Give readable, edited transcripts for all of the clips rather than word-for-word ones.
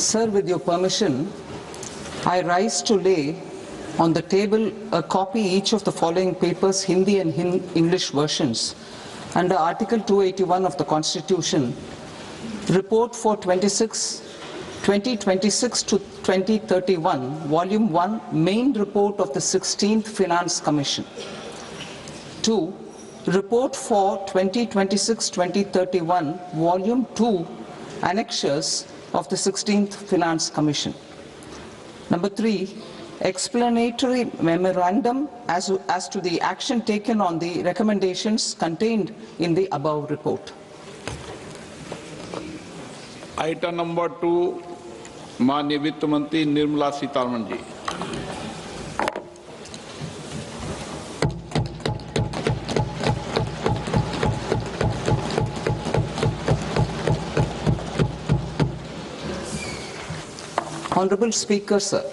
Sir, with your permission, I rise to lay on the table a copy each of the following papers, Hindi and English versions, under Article 281 of the Constitution, Report for 2026 to 2031, Volume 1, Main Report of the 16th Finance Commission. 2. Report for 2026-2031, Volume 2, Annexures of the 16th Finance Commission. Number 3, explanatory memorandum as to the action taken on the recommendations contained in the above report. Item number 2, माननीय वित्त मंत्री Nirmala Sitharaman ji. Honorable Speaker, sir,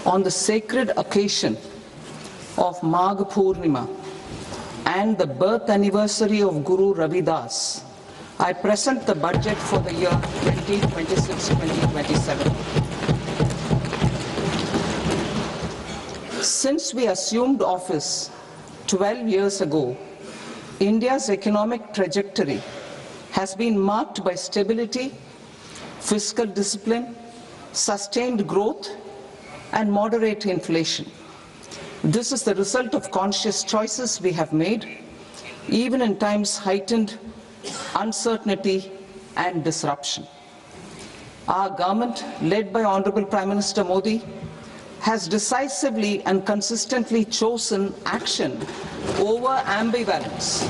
on the sacred occasion of Magh Purnima and the birth anniversary of Guru Ravidas, I present the budget for the year 2026-2027. Since we assumed office 12 years ago, India's economic trajectory has been marked by stability, fiscal discipline, sustained growth, and moderate inflation. This is the result of conscious choices we have made, even in times heightened uncertainty and disruption. Our government, led by Honorable Prime Minister Modi, has decisively and consistently chosen action over ambivalence,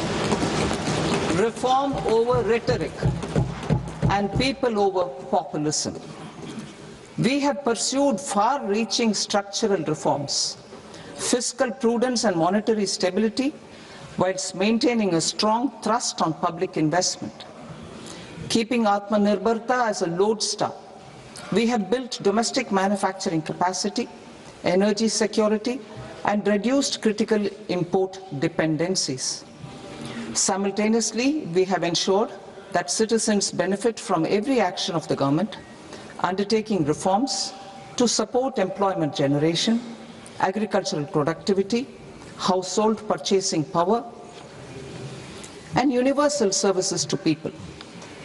reform over rhetoric, and people over populism. We have pursued far-reaching structural reforms, fiscal prudence and monetary stability, whilst maintaining a strong thrust on public investment. Keeping Atmanirbharta as a lodestar, we have built domestic manufacturing capacity, energy security, and reduced critical import dependencies. Simultaneously, we have ensured that citizens benefit from every action of the government, undertaking reforms to support employment generation, agricultural productivity, household purchasing power, and universal services to people.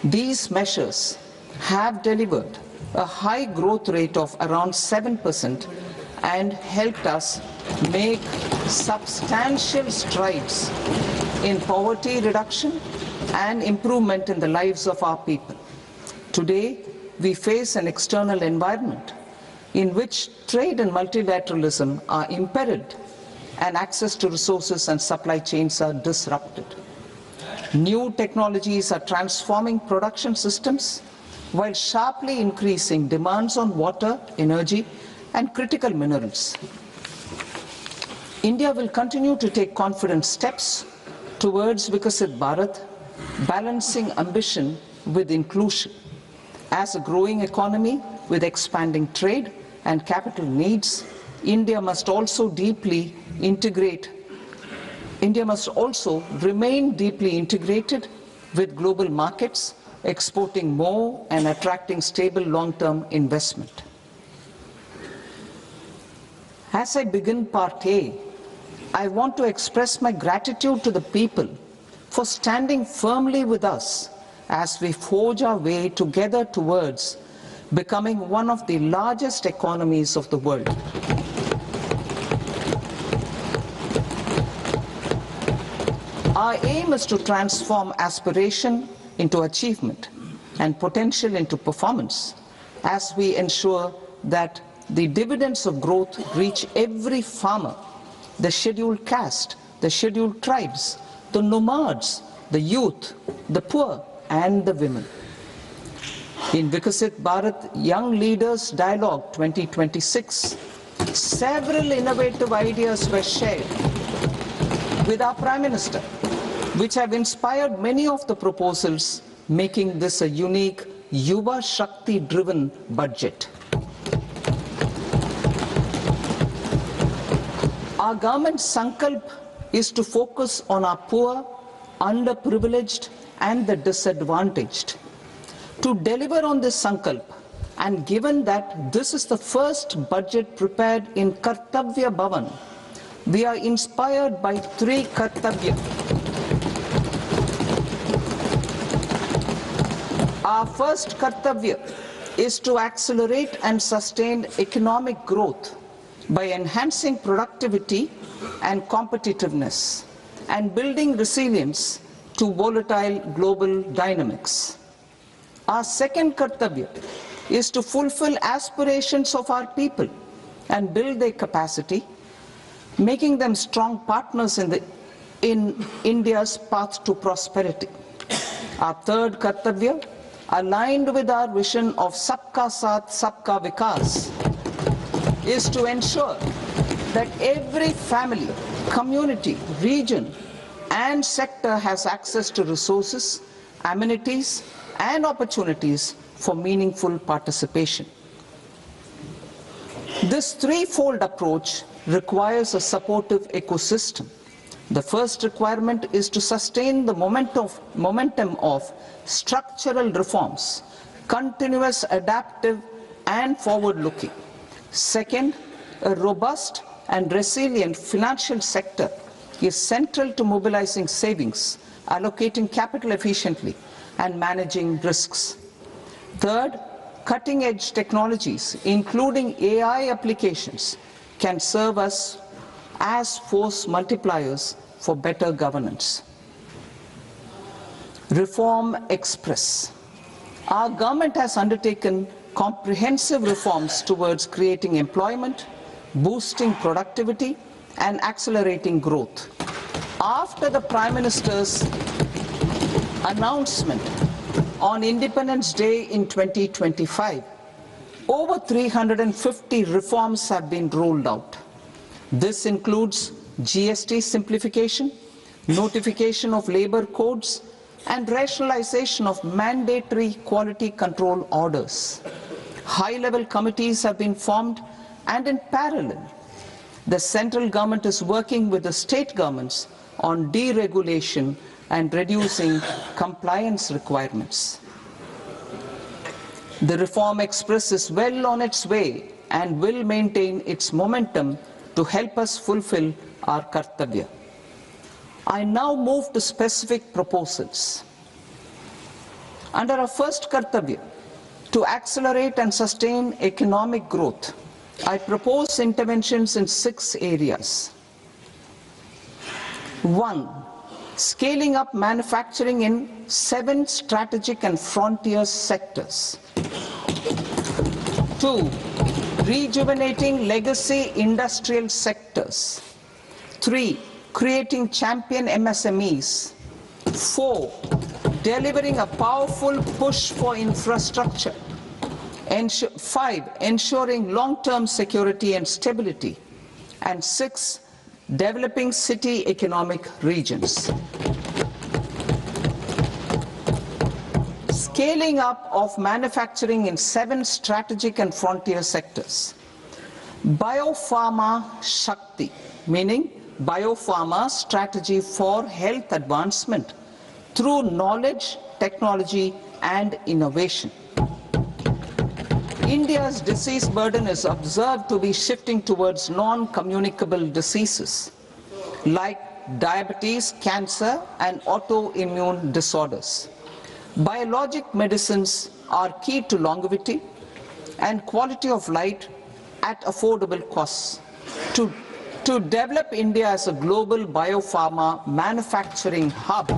These measures have delivered a high growth rate of around 7% and helped us make substantial strides in poverty reduction and improvement in the lives of our people. Today, we face an external environment in which trade and multilateralism are imperiled and access to resources and supply chains are disrupted. New technologies are transforming production systems while sharply increasing demands on water, energy, and critical minerals. India will continue to take confident steps towards Vikasit Bharat, balancing ambition with inclusion. As a growing economy with expanding trade and capital needs, India must also remain deeply integrated with global markets, exporting more and attracting stable long-term investment. As I begin Part A, I want to express my gratitude to the people for standing firmly with us as we forge our way together towards becoming one of the largest economies of the world. Our aim is to transform aspiration into achievement and potential into performance as we ensure that the dividends of growth reach every farmer, the scheduled caste, the scheduled tribes, the nomads, the youth, the poor, and the women. In Vikasit Bharat Young Leaders Dialogue 2026, several innovative ideas were shared with our Prime Minister, which have inspired many of the proposals, making this a unique Yuva Shakti-driven budget. Our government's sankalp is to focus on our poor, underprivileged, and the disadvantaged. To deliver on this sankalp, And given that this is the first budget prepared in Kartavya Bhavan, we are inspired by three Kartavya. Our first Kartavya is to accelerate and sustain economic growth by enhancing productivity and competitiveness and building resilience to volatile global dynamics. Our second Kartavya is to fulfill aspirations of our people and build their capacity, making them strong partners in India's path to prosperity. Our third Kartavya, aligned with our vision of Sabka Saath, Sabka Vikas, is to ensure that every family, community, region, and sector has access to resources, amenities, and opportunities for meaningful participation. This threefold approach requires a supportive ecosystem. The first requirement is to sustain the momentum of structural reforms, continuous, adaptive, and forward-looking. Second, a robust and resilient financial sector is central to mobilizing savings, allocating capital efficiently, and managing risks. Third, cutting-edge technologies, including AI applications, can serve us as force multipliers for better governance. Reform Express. Our government has undertaken comprehensive reforms towards creating employment, boosting productivity, and accelerating growth. After the Prime Minister's announcement on Independence Day in 2025, over 350 reforms have been rolled out. This includes GST simplification, notification of labor codes, and rationalization of mandatory quality control orders. High-level committees have been formed, and in parallel, the central government is working with the state governments on deregulation and reducing compliance requirements. The Reform Express is well on its way and will maintain its momentum to help us fulfill our Kartavya. I now move to specific proposals. Under our first Kartavya, to accelerate and sustain economic growth, I propose interventions in 6 areas. 1. Scaling up manufacturing in 7 strategic and frontier sectors. 2. Rejuvenating legacy industrial sectors. 3. Creating champion MSMEs. 4. Delivering a powerful push for infrastructure. 5. Ensuring long-term security and stability. And 6. Developing city economic regions. Scaling up of manufacturing in 7 strategic and frontier sectors. Biopharma Shakti, meaning biopharma strategy for health advancement through knowledge, technology, and innovation. India's disease burden is observed to be shifting towards non-communicable diseases like diabetes, cancer, and autoimmune disorders. Biologic medicines are key to longevity and quality of life at affordable costs. To develop India as a global biopharma manufacturing hub,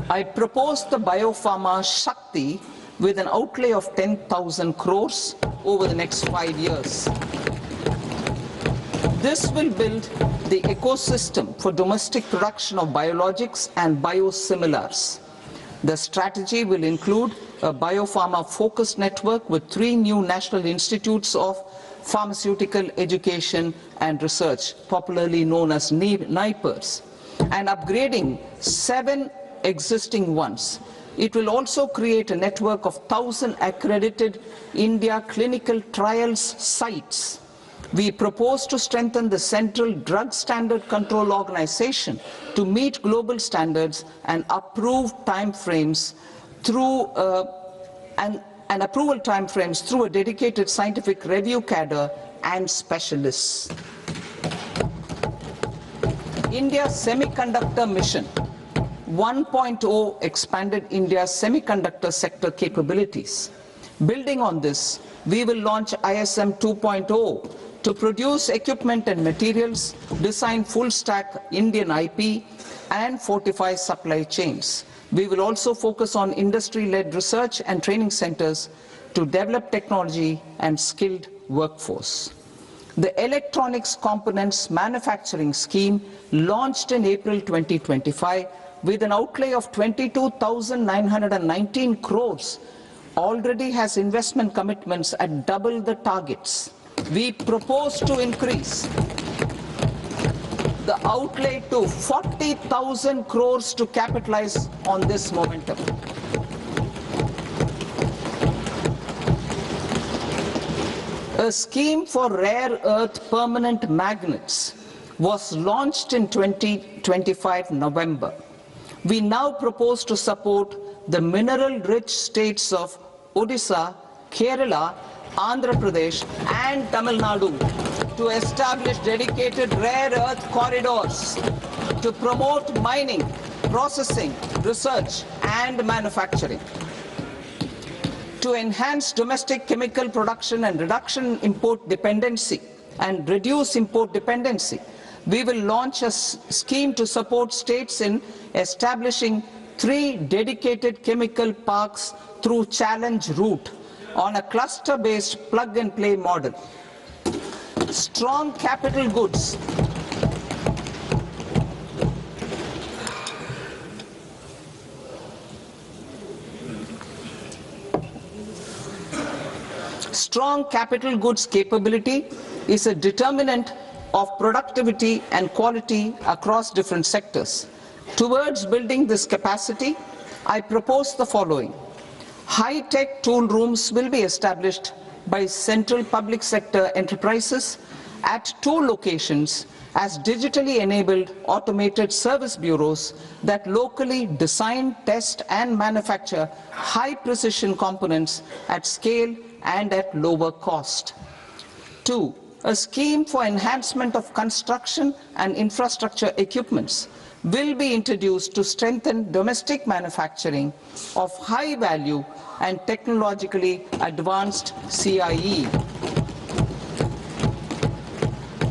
I propose the Biopharma Shakti with an outlay of 10,000 crores over the next 5 years. This will build the ecosystem for domestic production of biologics and biosimilars. The strategy will include a biopharma-focused network with 3 new national institutes of pharmaceutical education and research, popularly known as NIPERs, and upgrading 7 existing ones. It will also create a network of 1,000 accredited India clinical trials sites We propose to strengthen the Central Drug Standard Control Organization to meet global standards and approve timeframes through and approval timeframes through a dedicated scientific review cadre and specialists. India's Semiconductor Mission 1.0 expanded India's semiconductor sector capabilities. Building on this, we will launch ISM 2.0 to produce equipment and materials, design full-stack Indian IP, and fortify supply chains. We will also focus on industry-led research and training centers to develop technology and skilled workforce. The Electronics Components Manufacturing Scheme, launched in April 2025 with an outlay of 22,919 crores, already has investment commitments at double the targets. We propose to increase the outlay to 40,000 crores to capitalize on this momentum. A scheme for rare earth permanent magnets was launched in 2025 November. We now propose to support the mineral-rich states of Odisha, Kerala, Andhra Pradesh and Tamil Nadu to establish dedicated rare earth corridors to promote mining, processing, research and manufacturing. To enhance domestic chemical production and reduce import dependency, we will launch a scheme to support states in establishing 3 dedicated chemical parks through challenge route on a cluster-based plug-and-play model. Strong capital goods. Strong capital goods capability is a determinant of productivity and quality across different sectors. Towards building this capacity, I propose the following. High-tech tool rooms will be established by central public sector enterprises at 2 locations as digitally enabled automated service bureaus that locally design, test and manufacture high-precision components at scale and at lower cost. 2. A scheme for enhancement of construction and infrastructure equipments will be introduced to strengthen domestic manufacturing of high value and technologically advanced CIE.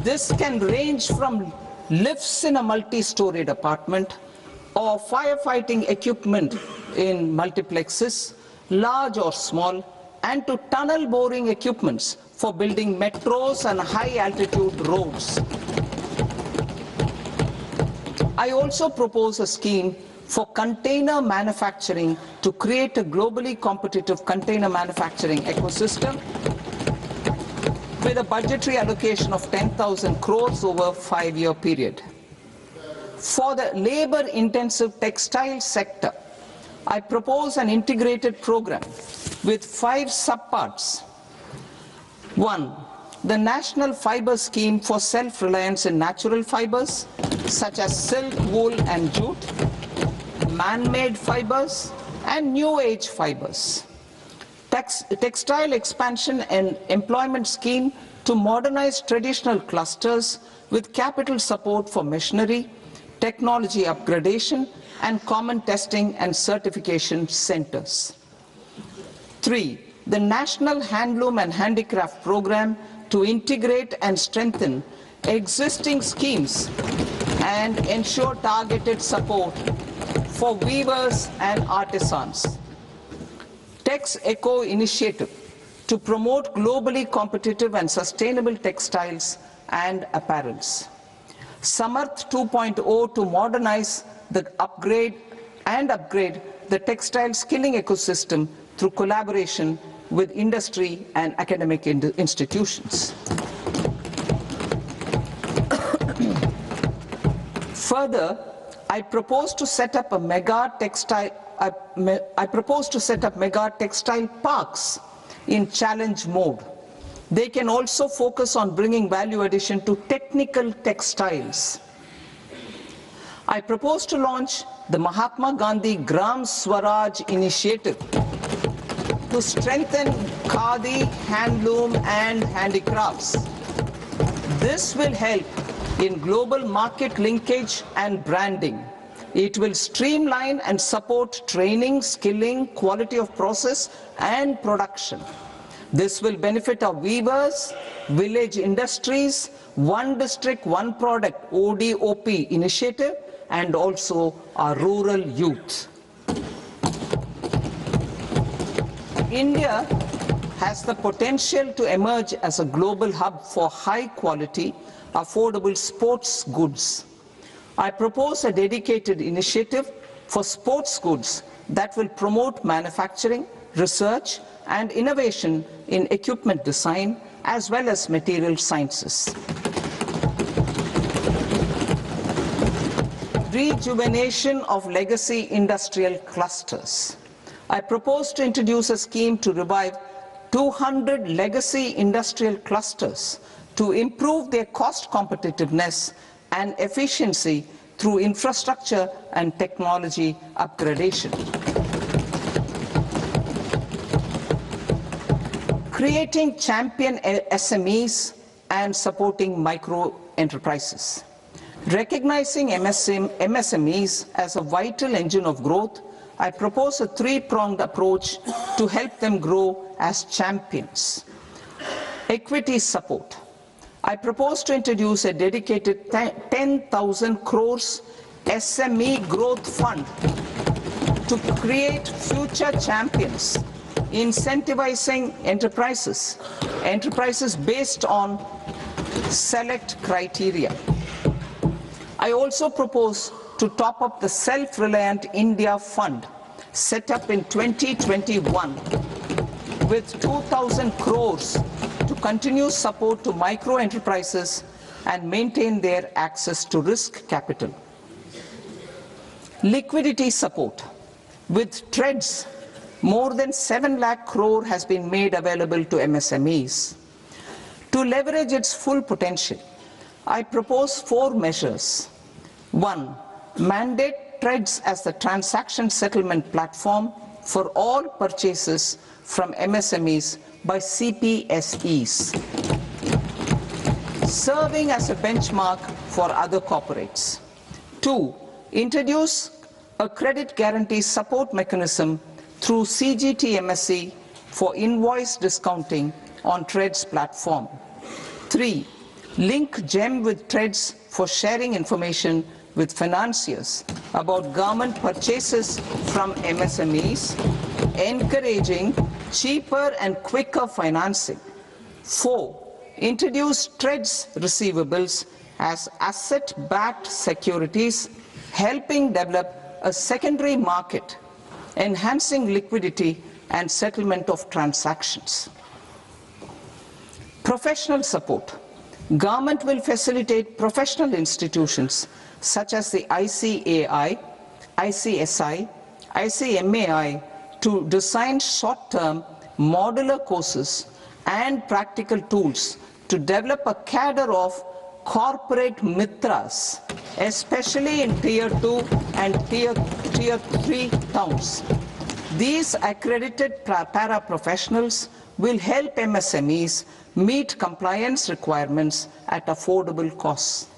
This can range from lifts in a multi-storied apartment or firefighting equipment in multiplexes, large or small, and to tunnel boring equipments for building metros and high-altitude roads. I also propose a scheme for container manufacturing to create a globally competitive container manufacturing ecosystem with a budgetary allocation of 10,000 crores over a 5-year period. For the labor-intensive textile sector, I propose an integrated program with 5 subparts. 1. The National Fiber Scheme for self-reliance in natural fibers, such as silk, wool and jute, man-made fibers and new age fibers. Textile expansion and employment scheme to modernize traditional clusters with capital support for machinery, technology upgradation and common testing and certification centers. 3. The National Handloom and Handicraft Program to integrate and strengthen existing schemes and ensure targeted support for weavers and artisans. Tex Eco Initiative to promote globally competitive and sustainable textiles and apparels. Samarth 2.0 to modernize the upgrade the textile skilling ecosystem through collaboration with industry and academic institutions. Further, I propose to set up mega textile parks in challenge mode They can also focus on bringing value addition to technical textiles. I propose to launch the Mahatma Gandhi Gram Swaraj initiative to strengthen khadi, handloom and handicrafts. This will help in global market linkage and branding. It will streamline and support training, skilling, quality of process and production. This will benefit our weavers, village industries, one district, one product ODOP initiative, and also our rural youth. India has the potential to emerge as a global hub for high quality, affordable sports goods. I propose a dedicated initiative for sports goods that will promote manufacturing, research and innovation in equipment design as well as material sciences. Rejuvenation of legacy industrial clusters. I propose to introduce a scheme to revive 200 legacy industrial clusters to improve their cost competitiveness and efficiency through infrastructure and technology upgradation. Creating champion SMEs and supporting micro enterprises. Recognizing MSMEs as a vital engine of growth, I propose a three-pronged approach to help them grow as champions. Equity support. I propose to introduce a dedicated 10,000 crores SME growth fund to create future champions, incentivizing enterprises based on select criteria. I also propose to top up the Self-Reliant India Fund set up in 2021 with 2,000 crores to continue support to micro enterprises and maintain their access to risk capital. Liquidity support. With TREDS, more than 7 lakh crore has been made available to MSMEs. To leverage its full potential, I propose 4 measures. 1. Mandate TREDS as the transaction settlement platform for all purchases from MSMEs by CPSEs, serving as a benchmark for other corporates. 2. Introduce a credit guarantee support mechanism through CGT-MSE for invoice discounting on TREDS platform. 3. Link GEM with TREDS for sharing information with financiers about government purchases from MSMEs, encouraging cheaper and quicker financing. 4. Introduce TREDS receivables as asset-backed securities, helping develop a secondary market, enhancing liquidity and settlement of transactions. Professional support. Government will facilitate professional institutions such as the ICAI, ICSI, ICMAI to design short-term modular courses and practical tools to develop a cadre of corporate mitras, especially in Tier 2 and Tier 3 towns. These accredited para-professionals will help MSMEs meet compliance requirements at affordable costs.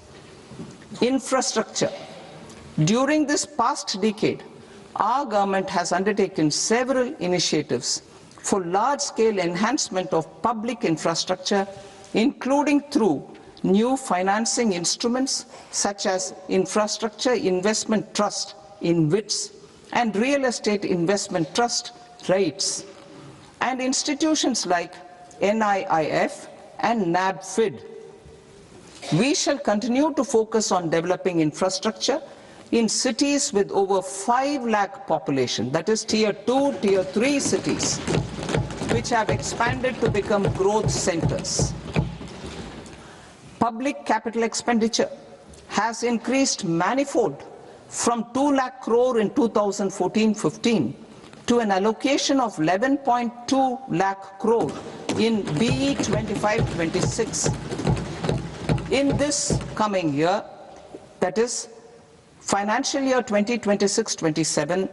Infrastructure. During this past decade, our government has undertaken several initiatives for large-scale enhancement of public infrastructure, including through new financing instruments such as Infrastructure Investment Trust (InvITs) and Real Estate Investment Trust (REITs), and institutions like NIIF and NABFID. We shall continue to focus on developing infrastructure in cities with over 5 lakh population, that is Tier 2, Tier 3 cities, which have expanded to become growth centers. Public capital expenditure has increased manifold from 2 lakh crore in 2014-15 to an allocation of 11.2 lakh crore in BE 25-26. In this coming year, that is financial year 2026-27,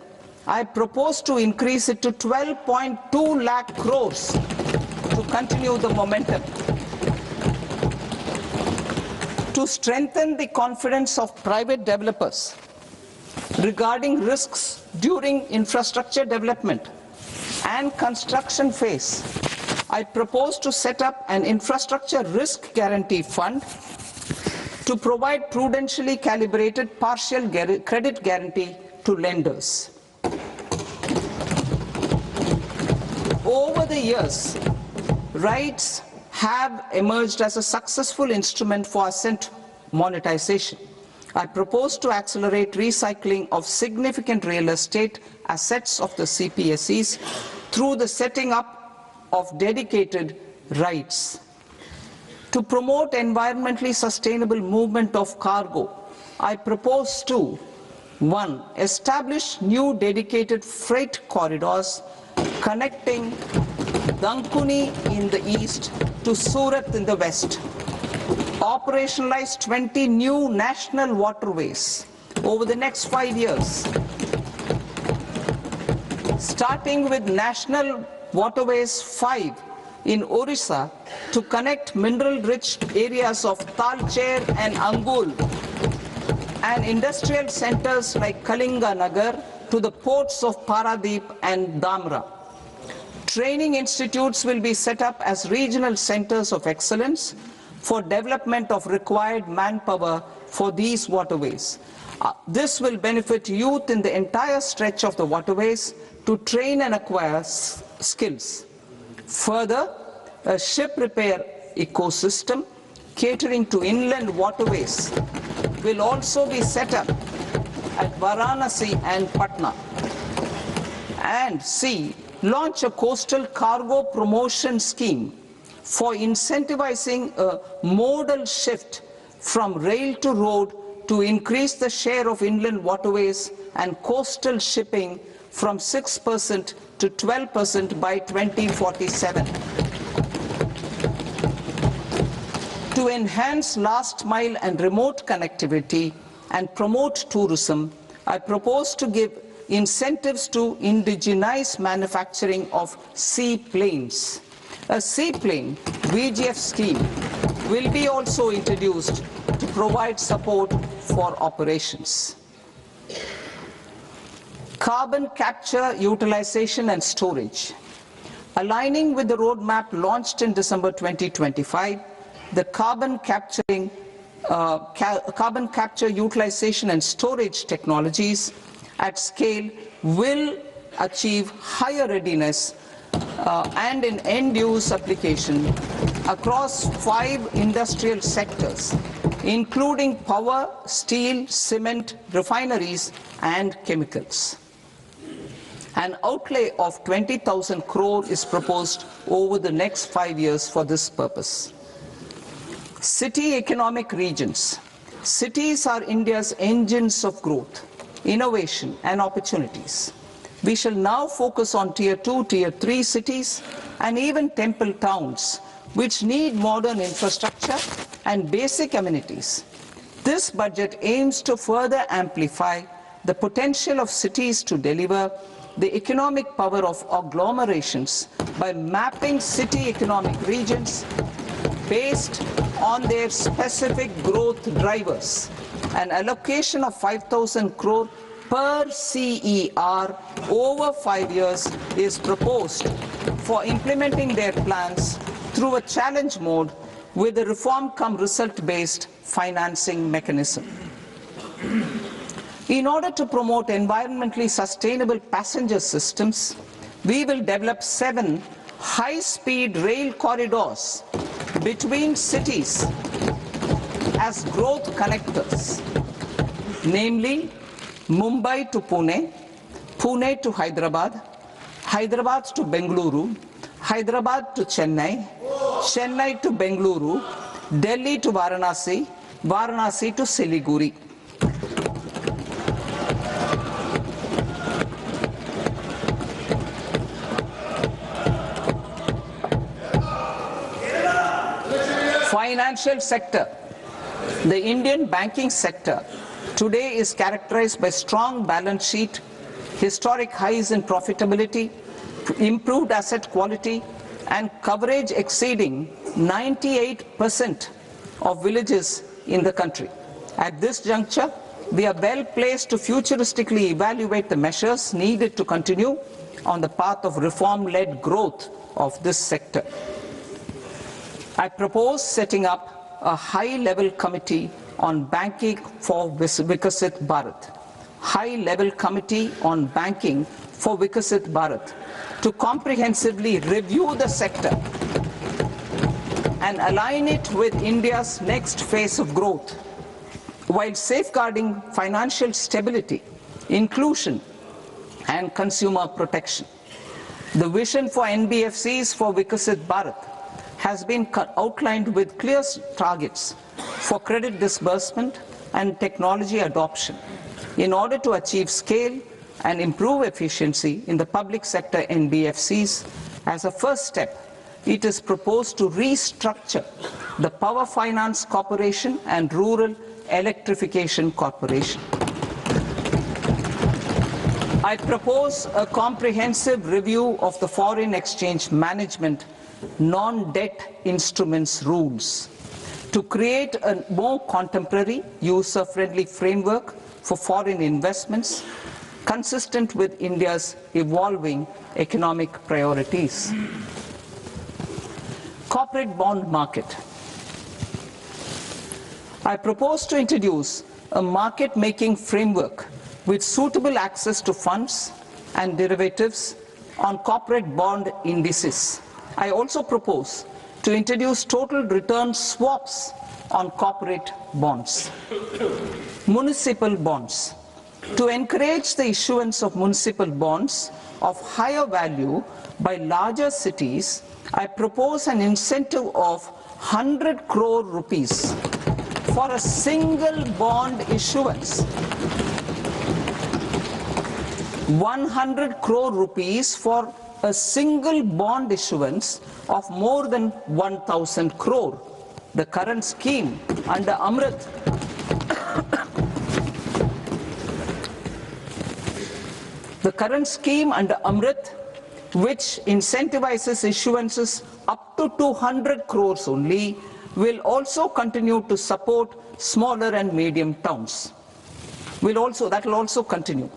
I propose to increase it to 12.2 lakh crores to continue the momentum. To strengthen the confidence of private developers regarding risks during infrastructure development and construction phase, I propose to set up an infrastructure risk guarantee fund to provide prudentially calibrated partial credit guarantee to lenders. Over the years, RITES have emerged as a successful instrument for asset monetization. I propose to accelerate recycling of significant real estate assets of the CPSEs through the setting up of dedicated RITES. To promote environmentally sustainable movement of cargo, I propose to 1. Establish new dedicated freight corridors connecting Dankuni in the east to Surat in the west. Operationalize 20 new national waterways over the next 5 years, starting with National Waterways 5 in Orissa to connect mineral-rich areas of Talcher and Angul and industrial centers like Kalinga Nagar to the ports of Paradeep and Dhamra. Training institutes will be set up as regional centers of excellence for development of required manpower for these waterways. This will benefit youth in the entire stretch of the waterways to train and acquire skills. Further, a ship repair ecosystem catering to inland waterways will also be set up at Varanasi and Patna. And C, launch a coastal cargo promotion scheme for incentivizing a modal shift from rail to road to increase the share of inland waterways and coastal shipping from 6% to 12% by 2047. To enhance last mile and remote connectivity and promote tourism, I propose to give incentives to indigenize manufacturing of seaplanes. A seaplane VGF scheme will be also introduced to provide support for operations. Carbon capture, utilization and storage. Aligning with the roadmap launched in December 2025, the carbon capture, utilization and storage technologies at scale will achieve higher readiness and in end-use application across 5 industrial sectors, including power, steel, cement, refineries, and chemicals. An outlay of 20,000 crore is proposed over the next 5 years for this purpose. City economic regions. Cities are India's engines of growth, innovation, and opportunities. We shall now focus on Tier 2, Tier 3 cities, and even temple towns, which need modern infrastructure and basic amenities. This budget aims to further amplify the potential of cities to deliver the economic power of agglomerations by mapping city economic regions based on their specific growth drivers. An allocation of 5,000 crore per CER over 5 years is proposed for implementing their plans through a challenge mode with a reform-cum-result-based financing mechanism. In order to promote environmentally sustainable passenger systems, we will develop 7 high-speed rail corridors between cities as growth connectors, namely Mumbai to Pune, Pune to Hyderabad, Hyderabad to Bengaluru, Hyderabad to Chennai, Chennai to Bengaluru, Delhi to Varanasi, Varanasi to Siliguri. Financial sector. The Indian banking sector today is characterized by strong balance sheet, historic highs in profitability, improved asset quality, and coverage exceeding 98% of villages in the country. At this juncture, we are well placed to futuristically evaluate the measures needed to continue on the path of reform-led growth of this sector. I propose setting up a high-level committee on banking for Vikasit Bharat. High-level committee on banking for Vikasit Bharat to comprehensively review the sector and align it with India's next phase of growth, while safeguarding financial stability, inclusion, and consumer protection. The vision for NBFCs for Vikasit Bharat has been outlined with clear targets for credit disbursement and technology adoption in order to achieve scale and improve efficiency in the public sector NBFCs. As a first step, it is proposed to restructure the Power Finance Corporation and Rural Electrification Corporation. I propose a comprehensive review of the foreign exchange management non-debt instruments rules to create a more contemporary, user-friendly framework for foreign investments consistent with India's evolving economic priorities. Corporate bond market. I propose to introduce a market-making framework with suitable access to funds and derivatives on corporate bond indices. I also propose to introduce total return swaps on corporate bonds. Municipal bonds. To encourage the issuance of municipal bonds of higher value by larger cities, I propose an incentive of 100 crore rupees for a single bond issuance. 100 crore rupees for a single bond issuance of more than 1,000 crore. The current scheme under Amrit which incentivizes issuances up to 200 crores only, will also continue to support smaller and medium towns. That will also continue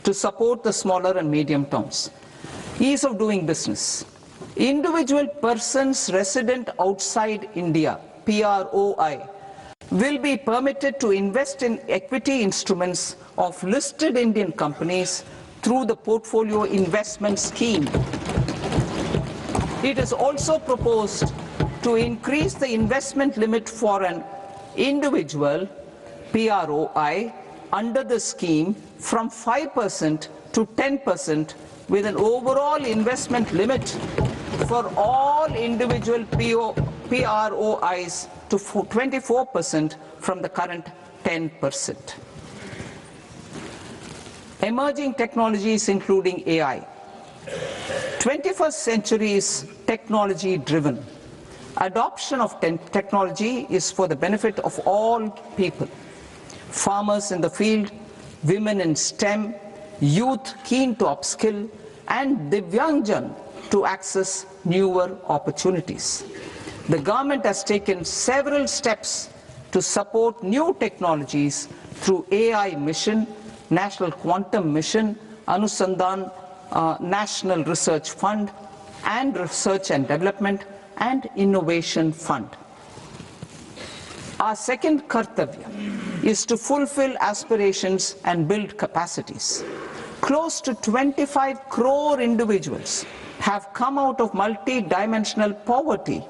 to support the smaller and medium towns. Ease of doing business. Individual persons resident outside India, PROI, will be permitted to invest in equity instruments of listed Indian companies through the portfolio investment scheme. It is also proposed to increase the investment limit for an individual PROI under the scheme from 5% to 10%, with an overall investment limit for all individual PROIs to 24% from the current 10%. Emerging technologies including AI. 21st century is technology driven. Adoption of technology is for the benefit of all people. Farmers in the field, women in STEM, youth keen to upskill, and Divyangjan to access newer opportunities. The government has taken several steps to support new technologies through AI Mission, National Quantum Mission, Anusandhan National Research Fund, and Research and Development and Innovation Fund. Our second kartavya is to fulfill aspirations and build capacities. Close to 25 crore individuals have come out of multi-dimensional poverty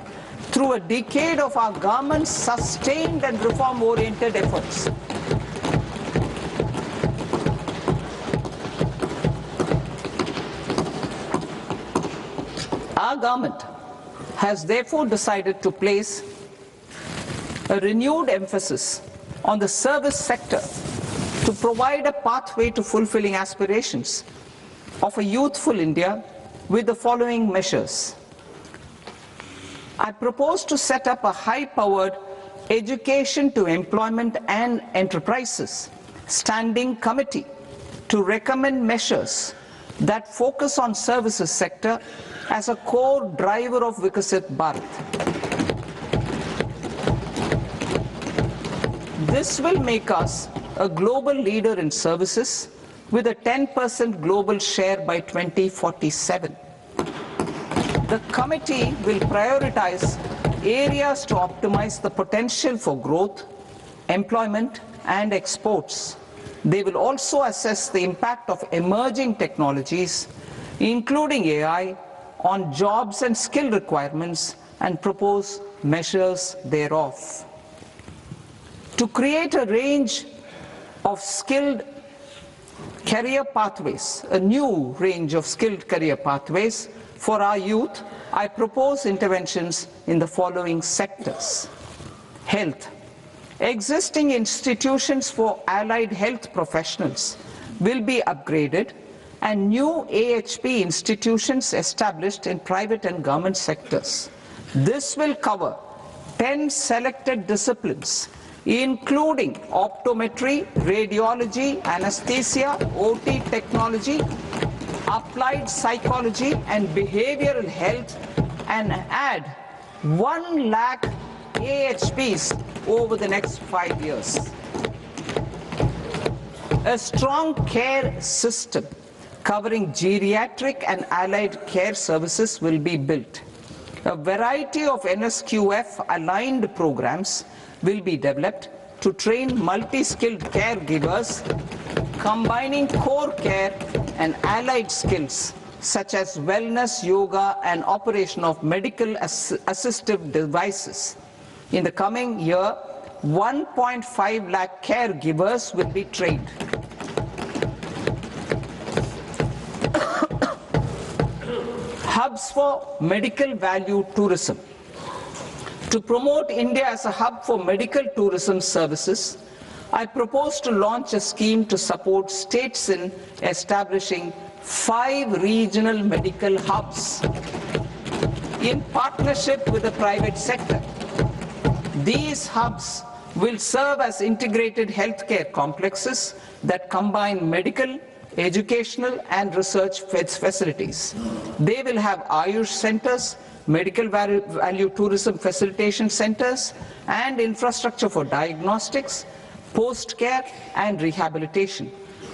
through a decade of our government's sustained and reform-oriented efforts. Our government has therefore decided to place a renewed emphasis on the service sector to provide a pathway to fulfilling aspirations of a youthful India with the following measures. I propose to set up a high-powered Education to Employment and Enterprises Standing Committee to recommend measures that focus on services sector as a core driver of Viksit Bharat. This will make us a global leader in services with a 10% global share by 2047. The committee will prioritize areas to optimize the potential for growth, employment, and exports. They will also assess the impact of emerging technologies, including AI, on jobs and skill requirements and propose measures thereof. To create a range of skilled career pathways, a new range of skilled career pathways for our youth, I propose interventions in the following sectors. Health. Existing institutions for allied health professionals will be upgraded and new AHP institutions established in private and government sectors. This will cover 10 selected disciplines, including optometry, radiology, anesthesia, OT technology, applied psychology and behavioral health, and add 1 lakh AHPs over the next 5 years. A strong care system covering geriatric and allied care services will be built. A variety of NSQF-aligned programs will be developed to train multi-skilled caregivers, combining core care and allied skills such as wellness, yoga, and operation of medical assistive devices. In the coming year, 1.5 lakh caregivers will be trained. Hubs for medical value tourism. To promote India as a hub for medical tourism services, I propose to launch a scheme to support states in establishing 5 regional medical hubs in partnership with the private sector. These hubs will serve as integrated healthcare complexes that combine medical, educational, and research facilities. They will have Ayush centers, medical value tourism facilitation centers, and infrastructure for diagnostics, post-care, and rehabilitation.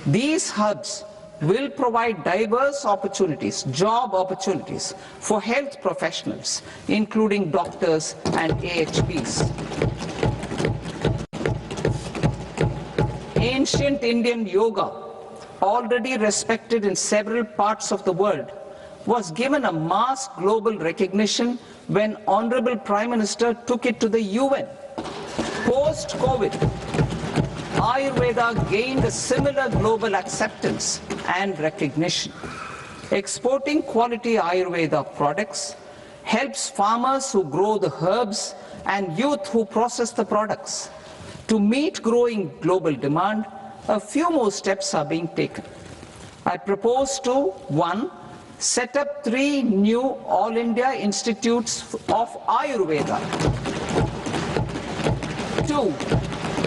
These hubs will provide diverse opportunities, job opportunities for health professionals, including doctors and AHPs. Ancient Indian yoga, already respected in several parts of the world, was given a mass global recognition when Honorable Prime Minister took it to the UN. Post-COVID, Ayurveda gained a similar global acceptance and recognition. Exporting quality Ayurveda products helps farmers who grow the herbs and youth who process the products. To meet growing global demand, a few more steps are being taken. I propose to 1. Set up 3 new All India Institutes of Ayurveda. 2.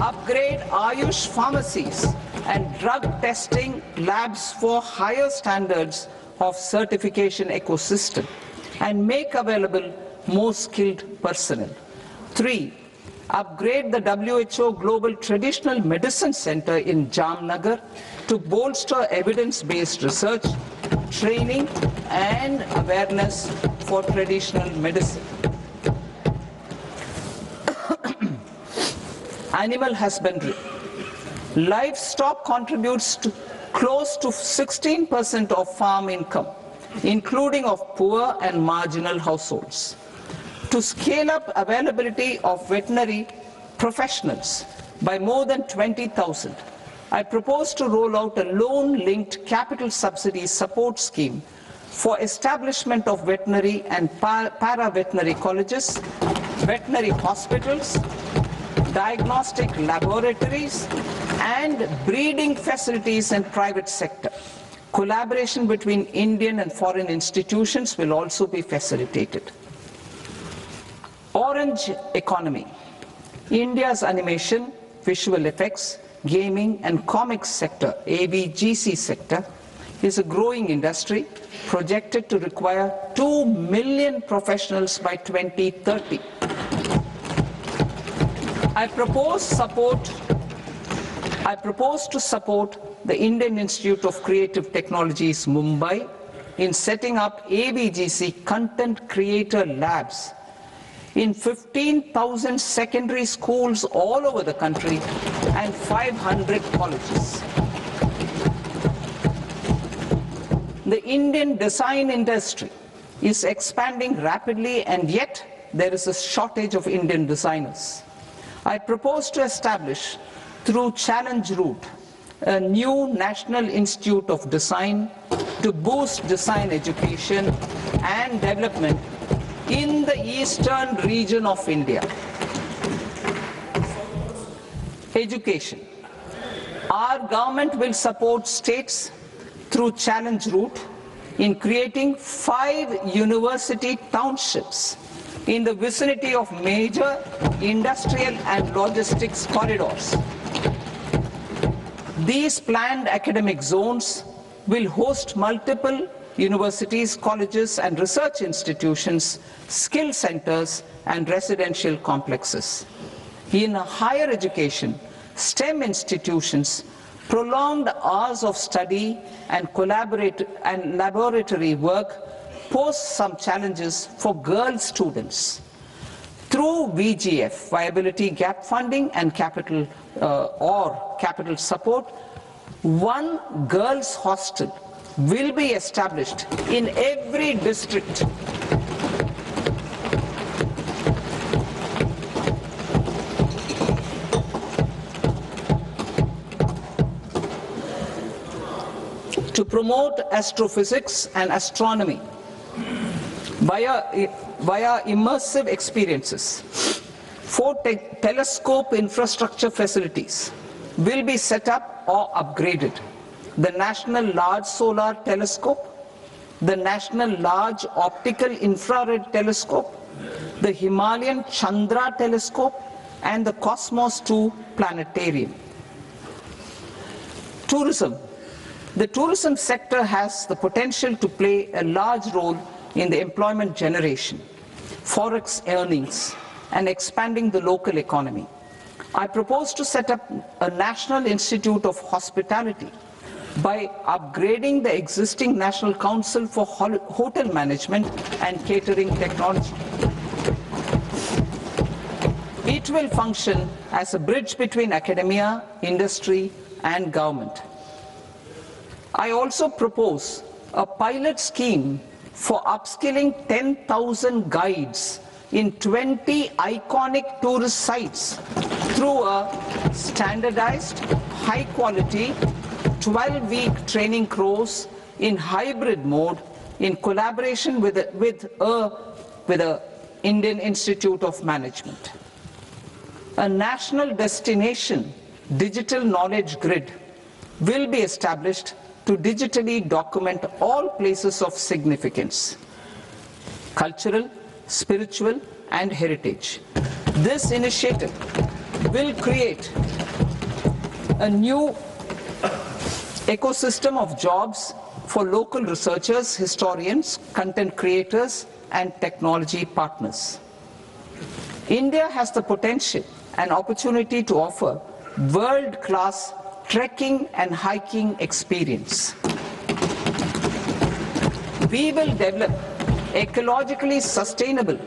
Upgrade Ayush pharmacies and drug testing labs for higher standards of certification ecosystem and make available more skilled personnel. 3. Upgrade the WHO Global Traditional Medicine Center in Jamnagar to bolster evidence-based research, training, and awareness for traditional medicine. Animal husbandry. Livestock contributes to close to 16% of farm income, including of poor and marginal households. To scale up availability of veterinary professionals by more than 20,000, I propose to roll out a loan-linked capital subsidy support scheme for establishment of veterinary and para-veterinary colleges, veterinary hospitals, diagnostic laboratories, and breeding facilities in private sector. Collaboration between Indian and foreign institutions will also be facilitated. Orange economy. India's animation, visual effects, gaming and comics sector, AVGC sector, is a growing industry projected to require 2 million professionals by 2030. I propose to support the Indian Institute of Creative Technologies, Mumbai, in setting up AVGC content creator labs in 15,000 secondary schools all over the country and 500 colleges. The Indian design industry is expanding rapidly, and yet there is a shortage of Indian designers. I propose to establish, through Challenge Route, a new National Institute of Design to boost design education and development in the eastern region of India. Education. Our government will support states through Challenge Route in creating 5 university townships in the vicinity of major industrial and logistics corridors. These planned academic zones will host multiple universities, colleges and research institutions, skill centers and residential complexes. In higher education, STEM institutions, prolonged hours of study and laboratory work pose some challenges for girl students. Through VGF, Viability Gap Funding and capital support, one girls' hostel will be established in every district. To promote astrophysics and astronomy via immersive experiences. 4 telescope infrastructure facilities will be set up or upgraded. The National Large Solar Telescope, the National Large Optical Infrared Telescope, the Himalayan Chandra Telescope, and the Cosmos 2 Planetarium. Tourism. The tourism sector has the potential to play a large role in the employment generation, forex earnings, and expanding the local economy. I propose to set up a National Institute of Hospitality by upgrading the existing National Council for Hotel Management and Catering Technology. It will function as a bridge between academia, industry, and government. I also propose a pilot scheme for upskilling 10,000 guides in 20 iconic tourist sites through a standardized, high-quality, 12-week training course in hybrid mode in collaboration with the Indian Institute of Management. A national destination digital knowledge grid will be established to digitally document all places of significance, cultural, spiritual, and heritage. This initiative will create a new ecosystem of jobs for local researchers, historians, content creators, and technology partners. India has the potential and opportunity to offer world-class trekking and hiking experience. We will develop ecologically sustainable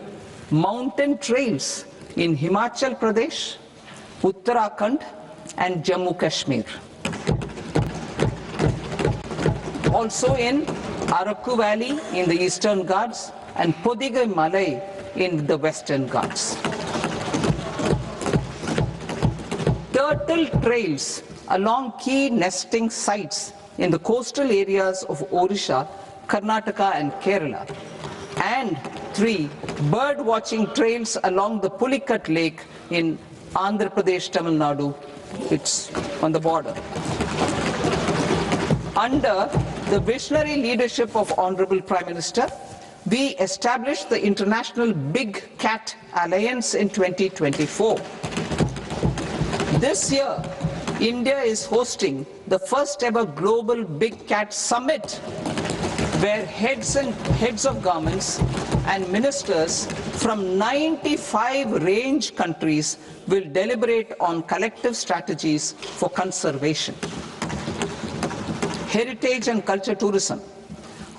mountain trails in Himachal Pradesh, Uttarakhand, and Jammu Kashmir. Also in Araku Valley in the Eastern Ghats and Podigai Malai in the Western Ghats. Turtle trails along key nesting sites in the coastal areas of Odisha, Karnataka and Kerala. And 3 bird watching trails along the Pulikat Lake in Andhra Pradesh, Tamil Nadu. It's on the border. Under the visionary leadership of Honorable Prime Minister, We established the International Big Cat Alliance in 2024. This year, India is hosting the first ever Global Big Cat Summit, where heads of governments and ministers from 95 range countries will deliberate on collective strategies for conservation. Heritage and culture tourism.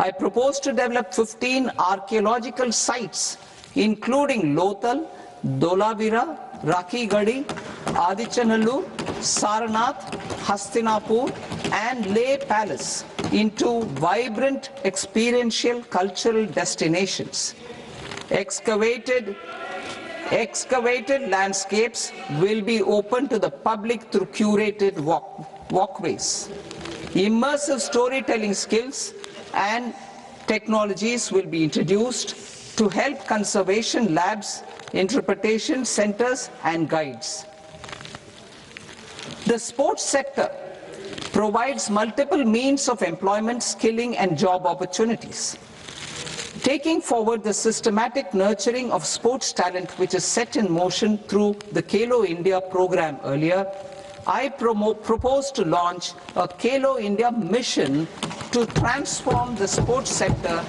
I propose to develop 15 archaeological sites, including Lothal, Dolavira, Rakhigarhi, Adichanallur, Sarnath, Hastinapur, and Leh Palace into vibrant experiential cultural destinations. Excavated landscapes will be open to the public through curated walkways. Immersive storytelling skills and technologies will be introduced to help conservation labs, interpretation centers, and guides. The sports sector provides multiple means of employment, skilling, and job opportunities. Taking forward the systematic nurturing of sports talent, which is set in motion through the Khelo India program earlier, I propose to launch a Khelo India mission to transform the sports sector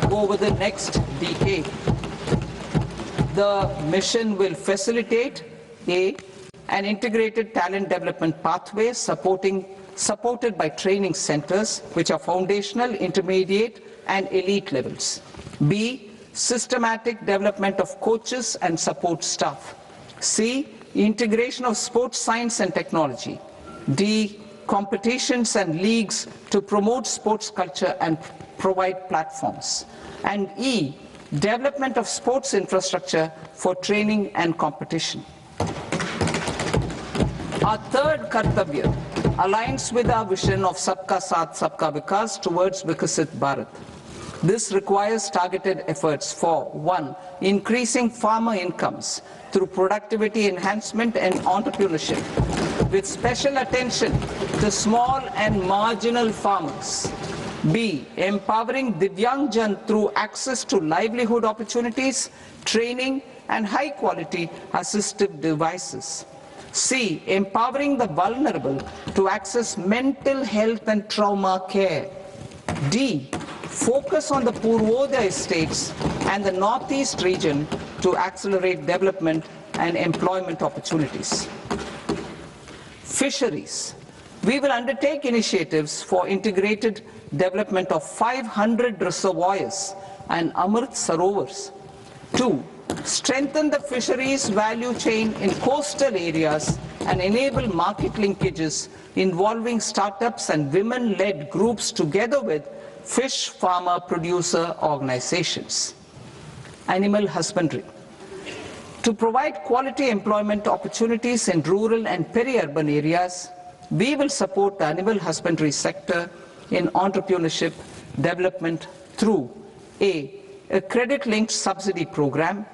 over the next decade. The mission will facilitate an integrated talent development pathway supported by training centers, which are foundational, intermediate, and elite levels. B, systematic development of coaches and support staff. C, integration of sports science and technology. D, competitions and leagues to promote sports culture and provide platforms. And E, development of sports infrastructure for training and competition. Our third Kartavya aligns with our vision of Sabka Saath, Sabka Vikas towards Vikasit Bharat. This requires targeted efforts for 1. Increasing farmer incomes through productivity enhancement and entrepreneurship, with special attention to small and marginal farmers. B. Empowering Divyangjan through access to livelihood opportunities, training, and high-quality assistive devices. C. Empowering the vulnerable to access mental health and trauma care. D. Focus on the Purvodaya states and the Northeast region to accelerate development and employment opportunities. Fisheries. We will undertake initiatives for integrated development of 500 reservoirs and Amrit Sarovars. 2. Strengthen the fisheries value chain in coastal areas and enable market linkages involving startups and women-led groups together with fish farmer producer organizations. Animal husbandry. To provide quality employment opportunities in rural and peri-urban areas, we will support the animal husbandry sector in entrepreneurship development through A. A credit-linked subsidy program.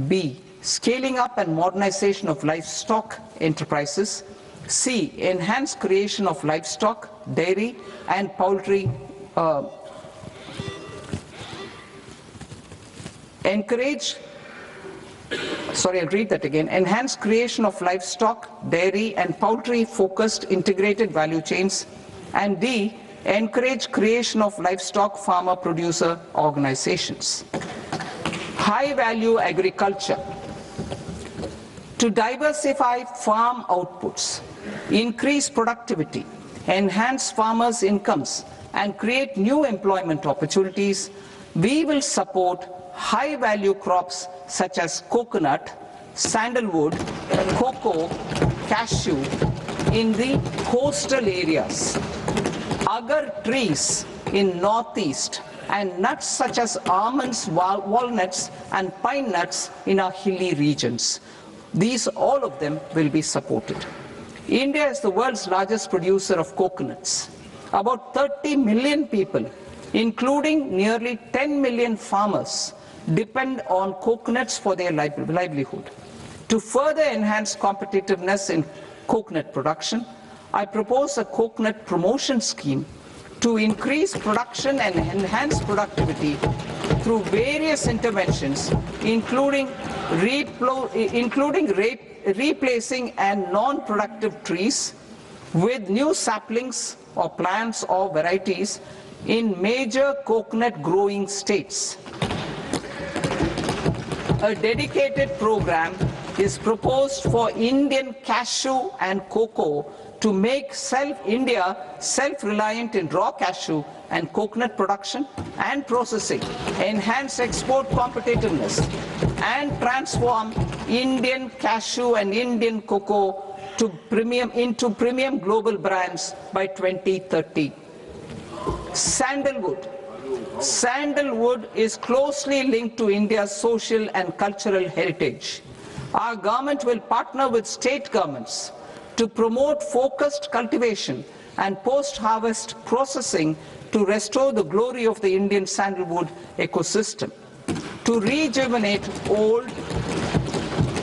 B. Scaling up and modernization of livestock enterprises. C. Enhanced creation of livestock, dairy, and poultry. Enhanced creation of livestock, dairy, and poultry-focused integrated value chains. And D. Encourage creation of livestock farmer-producer organizations. High-value agriculture. To diversify farm outputs, increase productivity, enhance farmers' incomes, and create new employment opportunities, we will support high-value crops such as coconut, sandalwood, cocoa, cashew in the coastal areas, agar trees in northeast, and nuts such as almonds, walnuts, and pine nuts in our hilly regions. All of them will be supported. India is the world's largest producer of coconuts. About 30 million people, including nearly 10 million farmers, depend on coconuts for their livelihood. To further enhance competitiveness in coconut production, I propose a coconut promotion scheme to increase production and enhance productivity through various interventions, including replacing and non-productive trees with new saplings or plants or varieties in major coconut growing states. A dedicated program is proposed for Indian cashew and cocoa to make India self-reliant in raw cashew and coconut production and processing, enhance export competitiveness, and transform Indian cashew and Indian cocoa into premium global brands by 2030. Sandalwood. Sandalwood is closely linked to India's social and cultural heritage. Our government will partner with state governments to promote focused cultivation and post-harvest processing to restore the glory of the Indian sandalwood ecosystem, to rejuvenate old,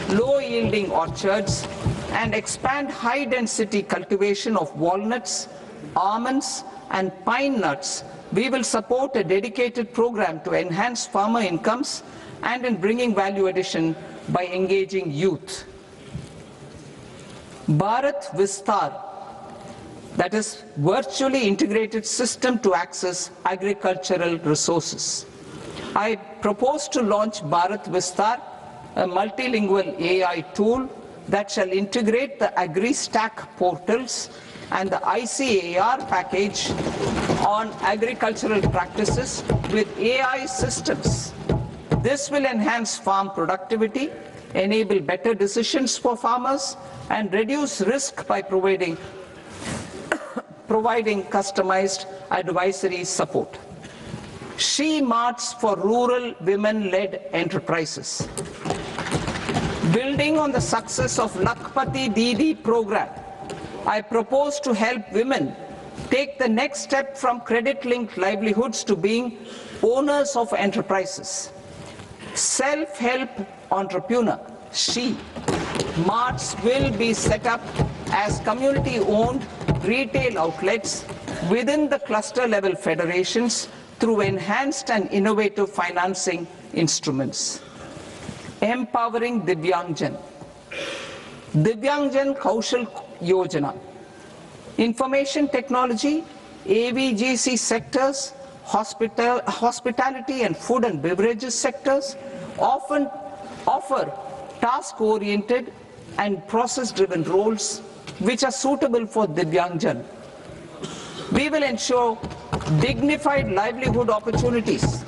low-yielding orchards and expand high-density cultivation of walnuts, almonds, and pine nuts. We will support a dedicated program to enhance farmer incomes and in bringing value addition by engaging youth. Bharat Vistar, that is virtually integrated system to access agricultural resources. I propose to launch Bharat Vistar, a multilingual AI tool that shall integrate the AgriStack portals and the ICAR package on agricultural practices with AI systems. This will enhance farm productivity, enable better decisions for farmers, and reduce risk by providing customized advisory support. She Marts for rural women-led enterprises. Building on the success of Lakpati Didi program, I propose to help women take the next step from credit-linked livelihoods to being owners of enterprises. Self-help entrepreneur, She Marts will be set up as community-owned retail outlets within the cluster-level federations through enhanced and innovative financing instruments. Empowering Divyangjan. Divyangjan Kaushal Yojana. Information technology, AVGC sectors, hospitality and food and beverages sectors often offer task-oriented and process-driven roles which are suitable for Divyangjan. We will ensure dignified livelihood opportunities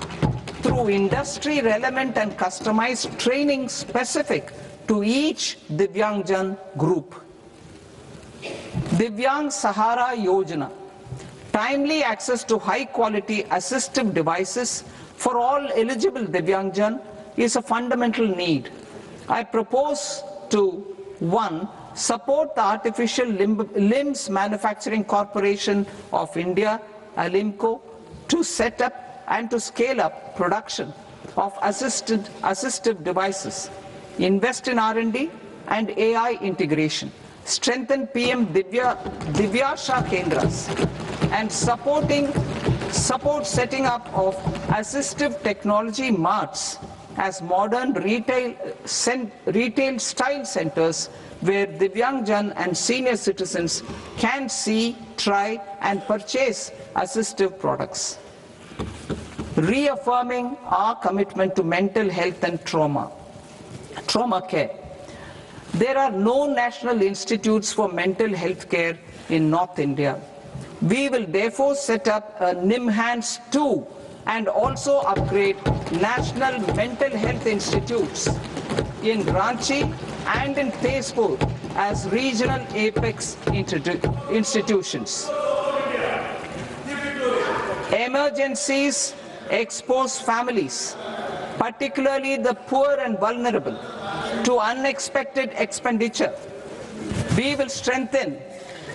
through industry-relevant and customized training specific to each Divyangjan group. Divyang Sahara Yojana. Timely access to high-quality assistive devices for all eligible Divyangjan is a fundamental need. I propose to 1. Support the Artificial Limbs Manufacturing Corporation of India, Alimco, to set up and to scale up production of assistive devices, invest in R&D and AI integration, strengthen PM Divyasha Kendras, and support setting up of assistive technology marts as modern retail style centers where Divyangjan and senior citizens can see, try and purchase assistive products. Reaffirming our commitment to mental health and trauma care. There are no national institutes for mental health care in North India. We will therefore set up a NIMHANS 2 and also upgrade national mental health institutes in Ranchi and in Tezpur as regional apex institutions. Emergencies expose families, particularly the poor and vulnerable, to unexpected expenditure. We will strengthen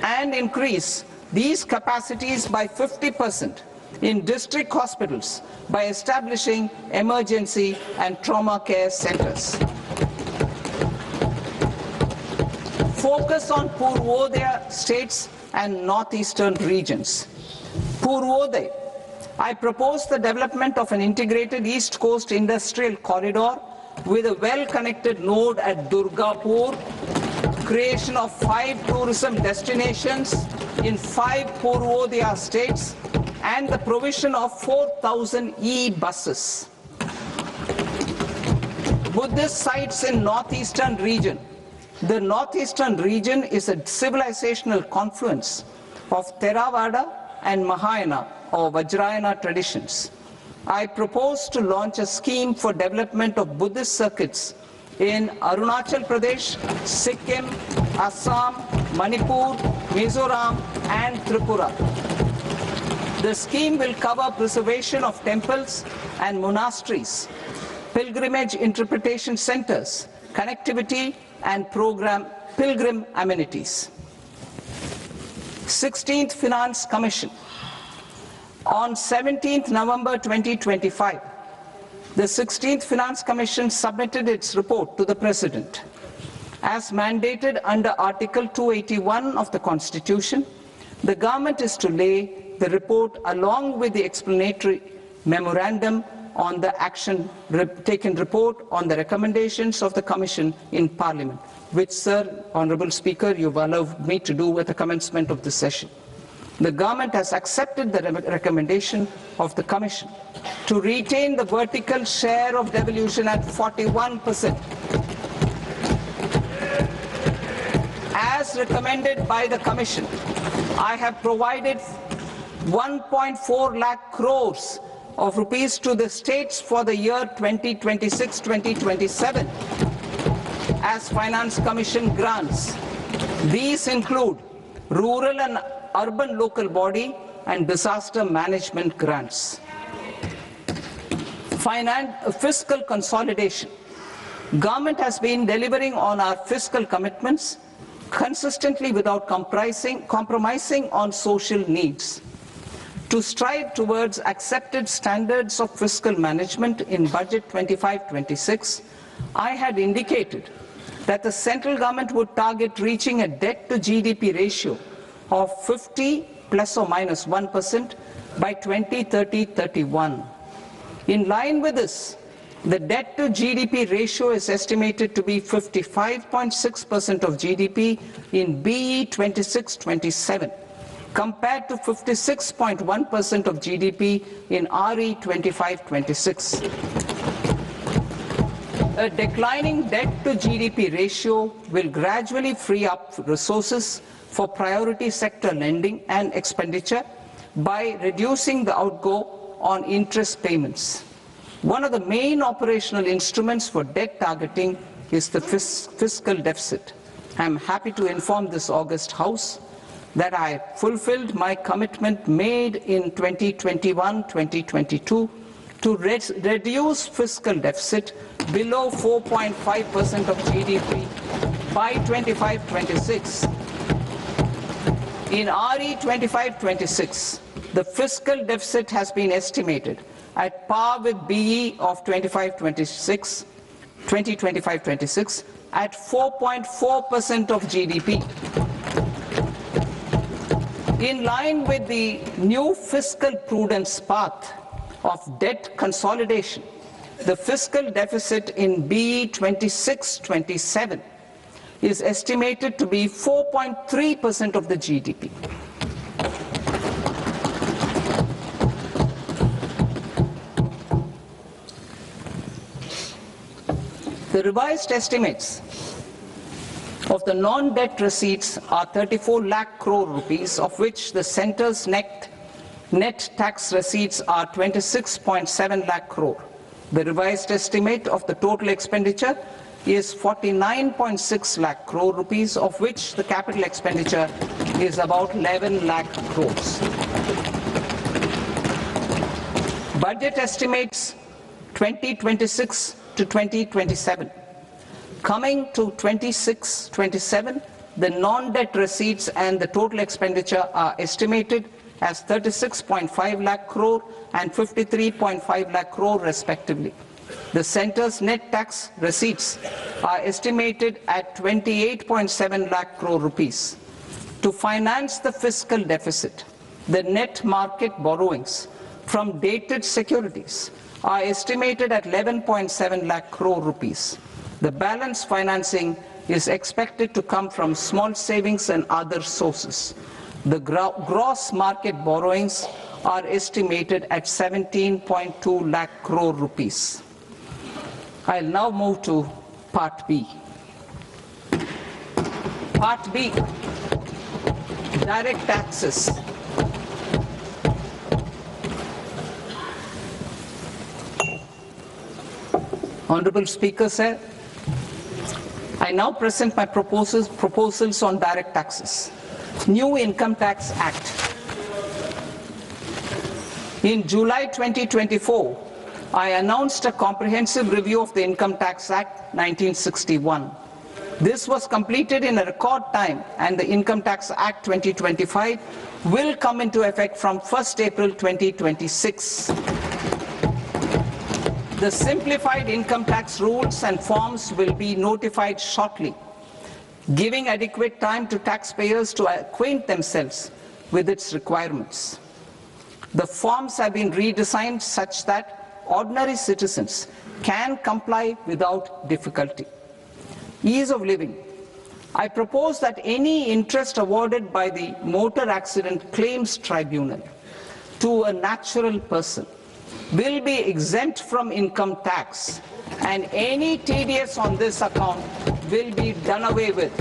and increase these capacities by 50% in district hospitals by establishing emergency and trauma care centers. Focus on Purvodaya states and northeastern regions. Purvodaya, I propose the development of an integrated East Coast industrial corridor with a well-connected node at Durgapur, creation of 5 tourism destinations in 5 Purvodaya states, and the provision of 4,000 e-buses. Buddhist sites in northeastern region. The northeastern region is a civilizational confluence of Theravada and Mahayana or Vajrayana traditions. I propose to launch a scheme for development of Buddhist circuits in Arunachal Pradesh, Sikkim, Assam, Manipur, Mizoram, and Tripura. The scheme will cover preservation of temples and monasteries, pilgrimage interpretation centers, connectivity, and pilgrim amenities. 16th Finance Commission. On 17th November 2025, the 16th Finance Commission submitted its report to the President. As mandated under Article 281 of the Constitution, the government is to lay the report along with the explanatory memorandum on the action taken report on the recommendations of the Commission in Parliament, which, Sir, Honourable Speaker, you've allowed me to do at the commencement of this session. The government has accepted the recommendation of the Commission to retain the vertical share of devolution at 41%. As recommended by the Commission, I have provided 1.4 lakh crores of rupees to the states for the year 2026-2027 as Finance Commission grants. These include rural and urban local body and disaster management grants. Fiscal consolidation. Government has been delivering on our fiscal commitments consistently without compromising on social needs. To strive towards accepted standards of fiscal management in Budget 25-26, I had indicated that the central government would target reaching a debt to GDP ratio of 50 plus or minus 1% by 2030-31. In line with this, the debt to GDP ratio is estimated to be 55.6% of GDP in BE 26-27, compared to 56.1% of GDP in RE 25-26. A declining debt to GDP ratio will gradually free up resources for priority sector lending and expenditure by reducing the outgo on interest payments. One of the main operational instruments for debt targeting is the fiscal deficit. I am happy to inform this august House that I fulfilled my commitment made in 2021-2022 to reduce fiscal deficit below 4.5% of GDP by 25-26. In RE 25-26, the fiscal deficit has been estimated at par with BE of 2025-26 at 4.4% of GDP. In line with the new fiscal prudence path of debt consolidation, the fiscal deficit in BE 26-27 is estimated to be 4.3% of the GDP. The revised estimates of the non-debt receipts are 34 lakh crore rupees, of which the centre's net tax receipts are 26.7 lakh crore. The revised estimate of the total expenditure is 49.6 lakh crore rupees, of which the capital expenditure is about 11 lakh crores. Budget estimates 2026 to 2027. Coming to 26-27, the non-debt receipts and the total expenditure are estimated as 36.5 lakh crore and 53.5 lakh crore respectively. The centre's net tax receipts are estimated at 28.7 lakh crore rupees. To finance the fiscal deficit, the net market borrowings from dated securities are estimated at 11.7 lakh crore rupees. The balance financing is expected to come from small savings and other sources. The gross market borrowings are estimated at 17.2 lakh crore rupees. I'll now move to Part B. Part B, direct taxes. Honorable Speaker, sir, I now present my proposals on direct taxes. New Income Tax Act. In July 2024, I announced a comprehensive review of the Income Tax Act 1961. This was completed in a record time, and the Income Tax Act 2025 will come into effect from 1st April 2026. The simplified income tax rules and forms will be notified shortly, giving adequate time to taxpayers to acquaint themselves with its requirements. The forms have been redesigned such that ordinary citizens can comply without difficulty. Ease of living. I propose that any interest awarded by the Motor Accident Claims Tribunal to a natural person will be exempt from income tax, and any TDS on this account will be done away with.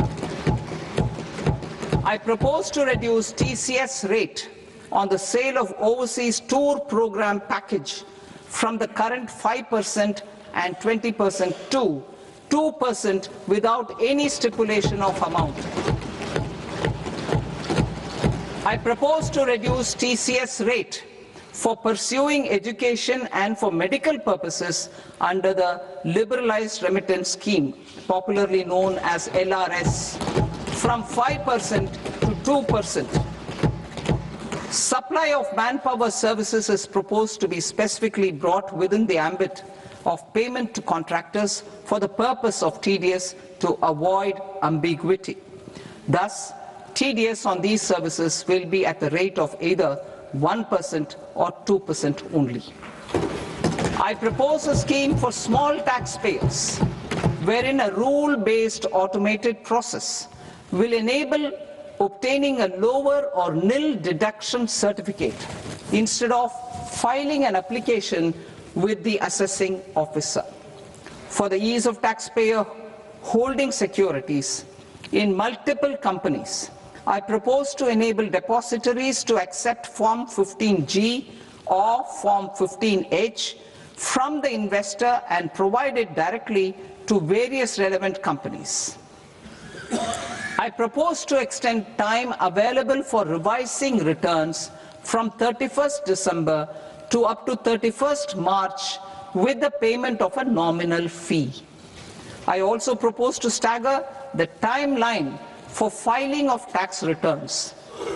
I propose to reduce TCS rate on the sale of overseas tour program package from the current 5% and 20% to 2% without any stipulation of amount. I propose to reduce TCS rate for pursuing education and for medical purposes under the Liberalized Remittance Scheme, popularly known as LRS, from 5% to 2%. Supply of manpower services is proposed to be specifically brought within the ambit of payment to contractors for the purpose of TDS to avoid ambiguity. Thus, TDS on these services will be at the rate of either 1% or 2% only. I propose a scheme for small taxpayers, wherein a rule-based automated process will enable obtaining a lower or nil deduction certificate instead of filing an application with the assessing officer. For the ease of taxpayer holding securities in multiple companies, I propose to enable depositories to accept Form 15G or Form 15H from the investor and provide it directly to various relevant companies. I propose to extend time available for revising returns from 31st December to up to 31st March with the payment of a nominal fee. I also propose to stagger the timeline for filing of tax returns.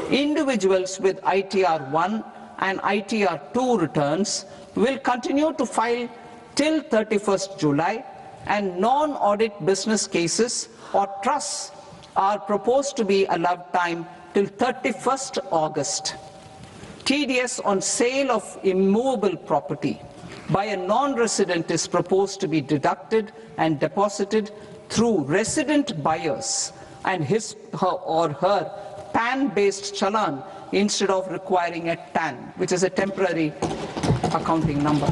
Individuals with ITR 1 and ITR 2 returns will continue to file till 31st July, and non-audit business cases or trusts are proposed to be allowed time till 31st August. TDS on sale of immovable property by a non-resident is proposed to be deducted and deposited through resident buyers and his or her PAN-based challan instead of requiring a TAN, which is a temporary accounting number.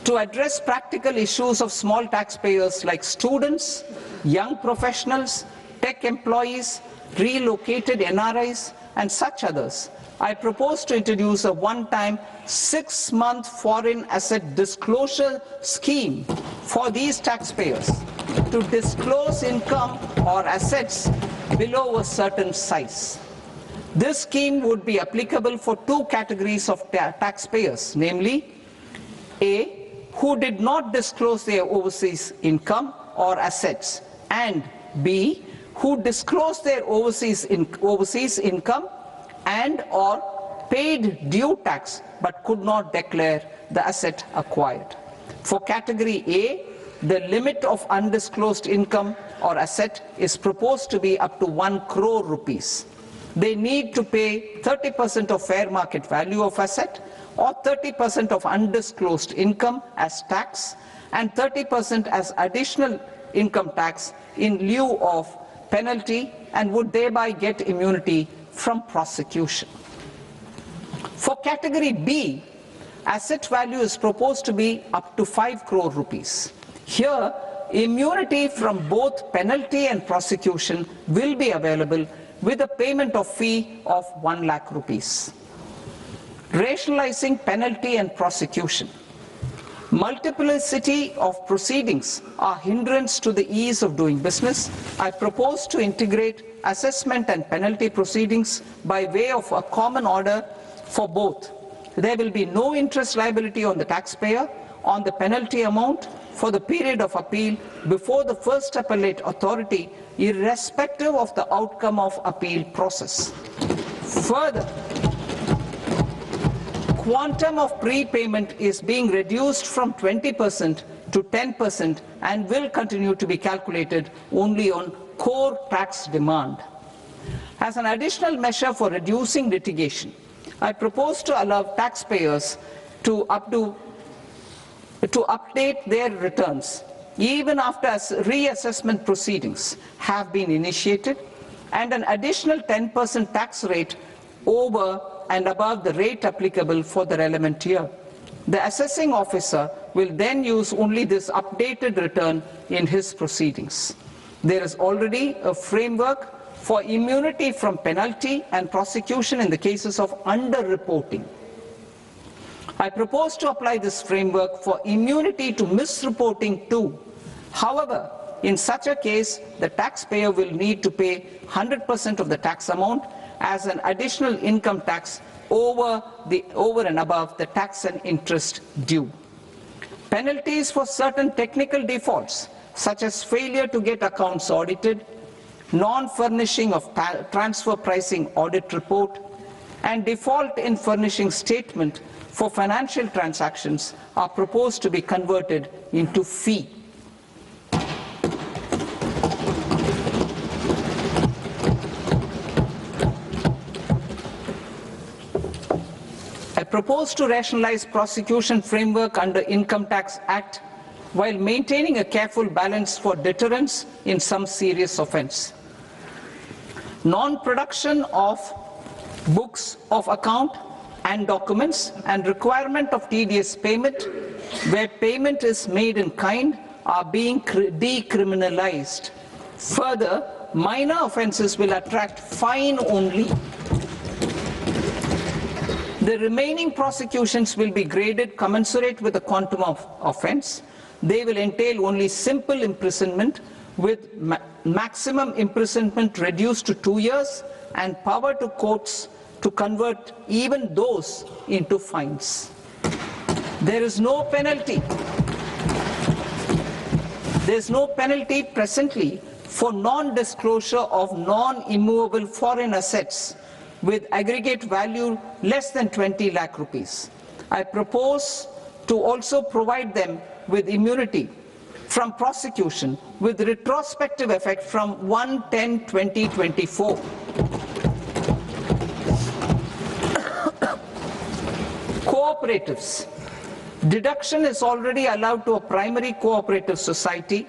To address practical issues of small taxpayers like students, young professionals, tech employees, relocated NRIs, and such others, I propose to introduce a one-time 6-month foreign asset disclosure scheme for these taxpayers to disclose income or assets below a certain size. This scheme would be applicable for two categories of taxpayers, namely A, who did not disclose their overseas income or assets, and B, who disclosed their overseas income and or paid due tax but could not declare the asset acquired. For category A, the limit of undisclosed income or asset is proposed to be up to 1 crore rupees. they need to pay 30% of fair market value of asset or 30% of undisclosed income as tax and 30% as additional income tax in lieu of penalty, and would thereby get immunity from prosecution. For category B, asset value is proposed to be up to 5 crore rupees. Here, immunity from both penalty and prosecution will be available with a payment of fee of 1 lakh rupees. Rationalizing penalty and prosecution. Multiplicity of proceedings are hindrance to the ease of doing business. I propose to integrate assessment and penalty proceedings by way of a common order for both. There will be no interest liability on the taxpayer on the penalty amount for the period of appeal before the first appellate authority, irrespective of the outcome of appeal process. Further, quantum of prepayment is being reduced from 20% to 10% and will continue to be calculated only on core tax demand. As an additional measure for reducing litigation, I propose to allow taxpayers to update their returns even after reassessment proceedings have been initiated, and an additional 10% tax rate over and above the rate applicable for the relevant year. The assessing officer will then use only this updated return in his proceedings. There is already a framework for immunity from penalty and prosecution in the cases of underreporting. I propose to apply this framework for immunity to misreporting too. However, in such a case, the taxpayer will need to pay 100% of the tax amount as an additional income tax over and above the tax and interest due. Penalties for certain technical defaults, such as failure to get accounts audited, non-furnishing of transfer pricing audit report, and default in furnishing statement for financial transactions, are proposed to be converted into fee. I propose to rationalize prosecution framework under Income Tax Act while maintaining a careful balance for deterrence in some serious offence. Non-production of books of account and documents and requirement of TDS payment where payment is made in kind are being decriminalized. Further, minor offences will attract fine only. The remaining prosecutions will be graded commensurate with the quantum of offence. They will entail only simple imprisonment with maximum imprisonment reduced to 2 years and power to courts to convert even those into fines. There is no penalty. There is no penalty presently for non-disclosure of non-immovable foreign assets with aggregate value less than 20 lakh rupees. I propose to also provide them with immunity from prosecution with retrospective effect from 1/10/2024. Cooperatives. Deduction is already allowed to a primary cooperative society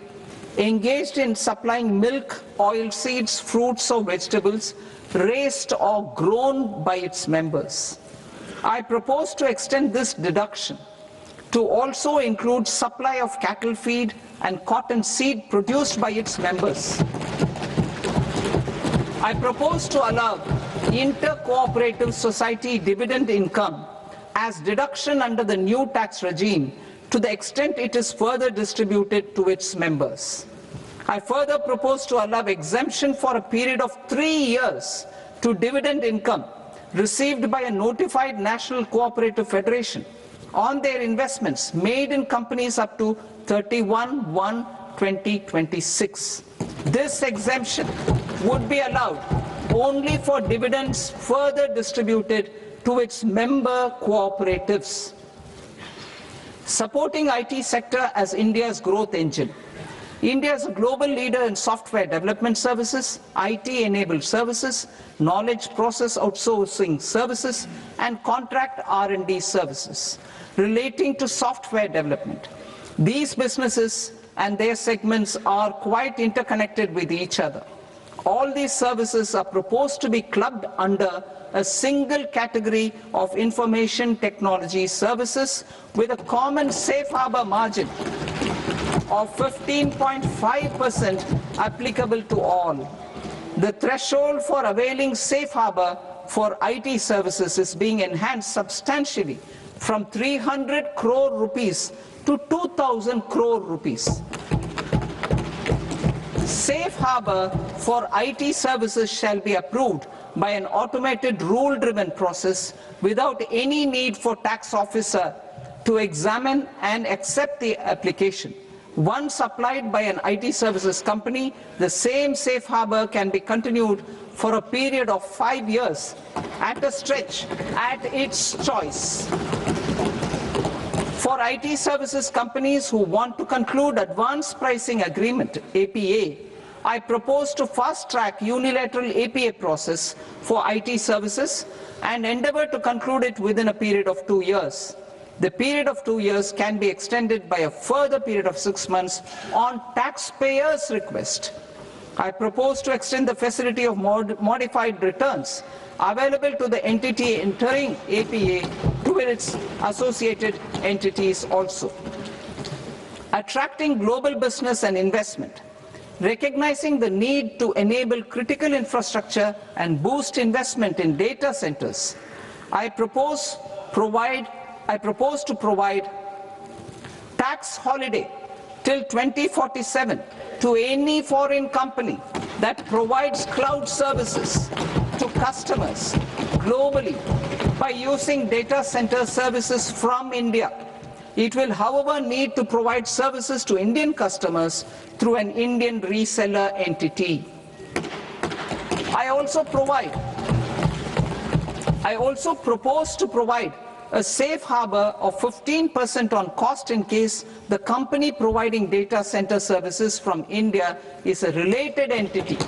engaged in supplying milk, oilseeds, fruits or vegetables raised or grown by its members. I propose to extend this deduction to also include supply of cattle feed and cotton seed produced by its members. I propose to allow inter-cooperative society dividend income as deduction under the new tax regime to the extent it is further distributed to its members. I further propose to allow exemption for a period of 3 years to dividend income received by a notified national cooperative federation on their investments made in companies up to 31/1/2026. This exemption would be allowed only for dividends further distributed to its member cooperatives. Supporting IT sector as India's growth engine. India is a global leader in software development services, IT-enabled services, knowledge process outsourcing services, and contract R&D services relating to software development. These businesses and their segments are quite interconnected with each other. All these services are proposed to be clubbed under a single category of information technology services with a common safe harbor margin of 15.5% applicable to all. The threshold for availing safe harbor for IT services is being enhanced substantially from 300 crore rupees to 2,000 crore rupees. Safe harbor for IT services shall be approved by an automated rule-driven process without any need for tax officer to examine and accept the application. Once applied by an IT services company, the same safe harbor can be continued for a period of 5 years at a stretch at its choice. For IT services companies who want to conclude advanced pricing agreement, APA, I propose to fast-track unilateral APA process for IT services and endeavor to conclude it within a period of 2 years. The period of 2 years can be extended by a further period of 6 months on taxpayers' request. I propose to extend the facility of modified returns available to the entity entering APA to its associated entities also. Attracting global business and investment. Recognizing the need to enable critical infrastructure and boost investment in data centers, I propose to provide tax holiday till 2047 to any foreign company that provides cloud services to customers globally by using data center services from India. It will, however, need to provide services to Indian customers through an Indian reseller entity. I also propose to provide a safe harbor of 15% on cost in case the company providing data center services from India is a related entity.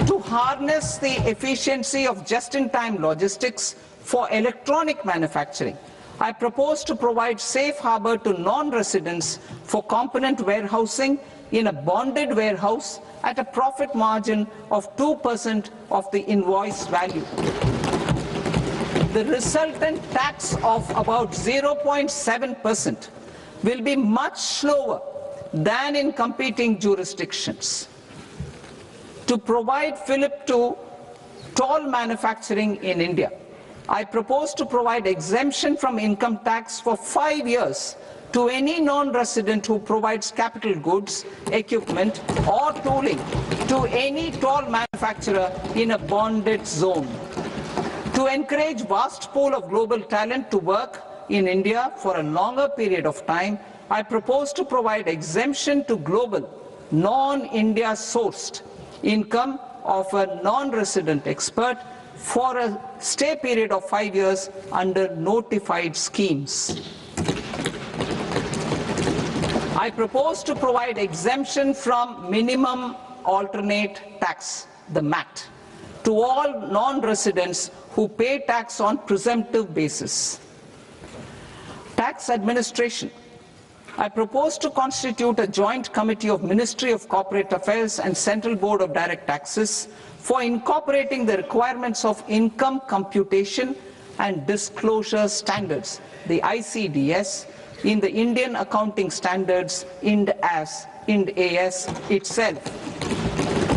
To harness the efficiency of just-in-time logistics for electronic manufacturing, I propose to provide safe harbor to non-residents for component warehousing in a bonded warehouse at a profit margin of 2% of the invoice value. The resultant tax of about 0.7% will be much lower than in competing jurisdictions. To provide fillip to toll manufacturing in India, I propose to provide exemption from income tax for 5 years to any non-resident who provides capital goods, equipment, or tooling to any toll manufacturer in a bonded zone. To encourage vast pool of global talent to work in India for a longer period of time, I propose to provide exemption to global, non-India sourced income of a non-resident expert for a stay period of 5 years under notified schemes. I propose to provide exemption from minimum alternate tax, the MAT, to all non-residents who pay tax on presumptive basis. Tax administration. I propose to constitute a joint committee of Ministry of Corporate Affairs and Central Board of Direct Taxes for incorporating the requirements of income computation and disclosure standards, the ICDS, in the Indian Accounting Standards Ind AS itself.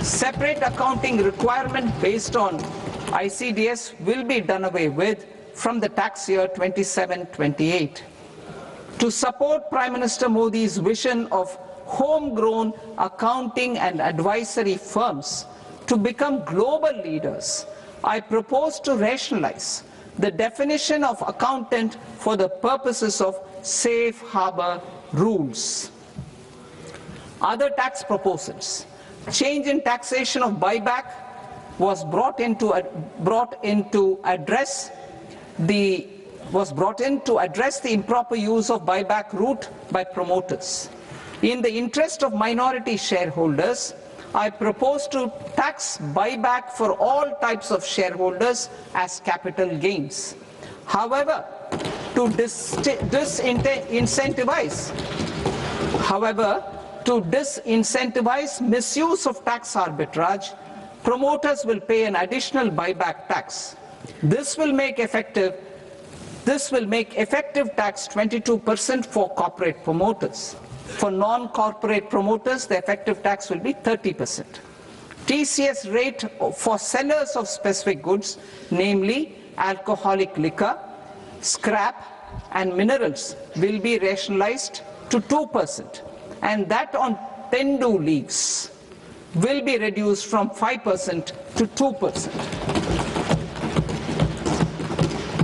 Separate accounting requirement based on ICDS will be done away with from the tax year 27-28. To support Prime Minister Modi's vision of homegrown accounting and advisory firms to become global leaders, I propose to rationalize the definition of accountant for the purposes of safe harbor rules. Other tax proposals. Change in taxation of buyback was brought in to address the improper use of buyback route by promoters. In the interest of minority shareholders, I propose to tax buyback for all types of shareholders as capital gains. However, to disincentivize misuse of tax arbitrage, promoters will pay an additional buyback tax. This will make effective tax 22% for corporate promoters. For non-corporate promoters, the effective tax will be 30%. TCS rate for sellers of specific goods, namely alcoholic liquor, scrap and minerals, will be rationalized to 2%, and that on Tendu leaves will be reduced from 5% to 2%.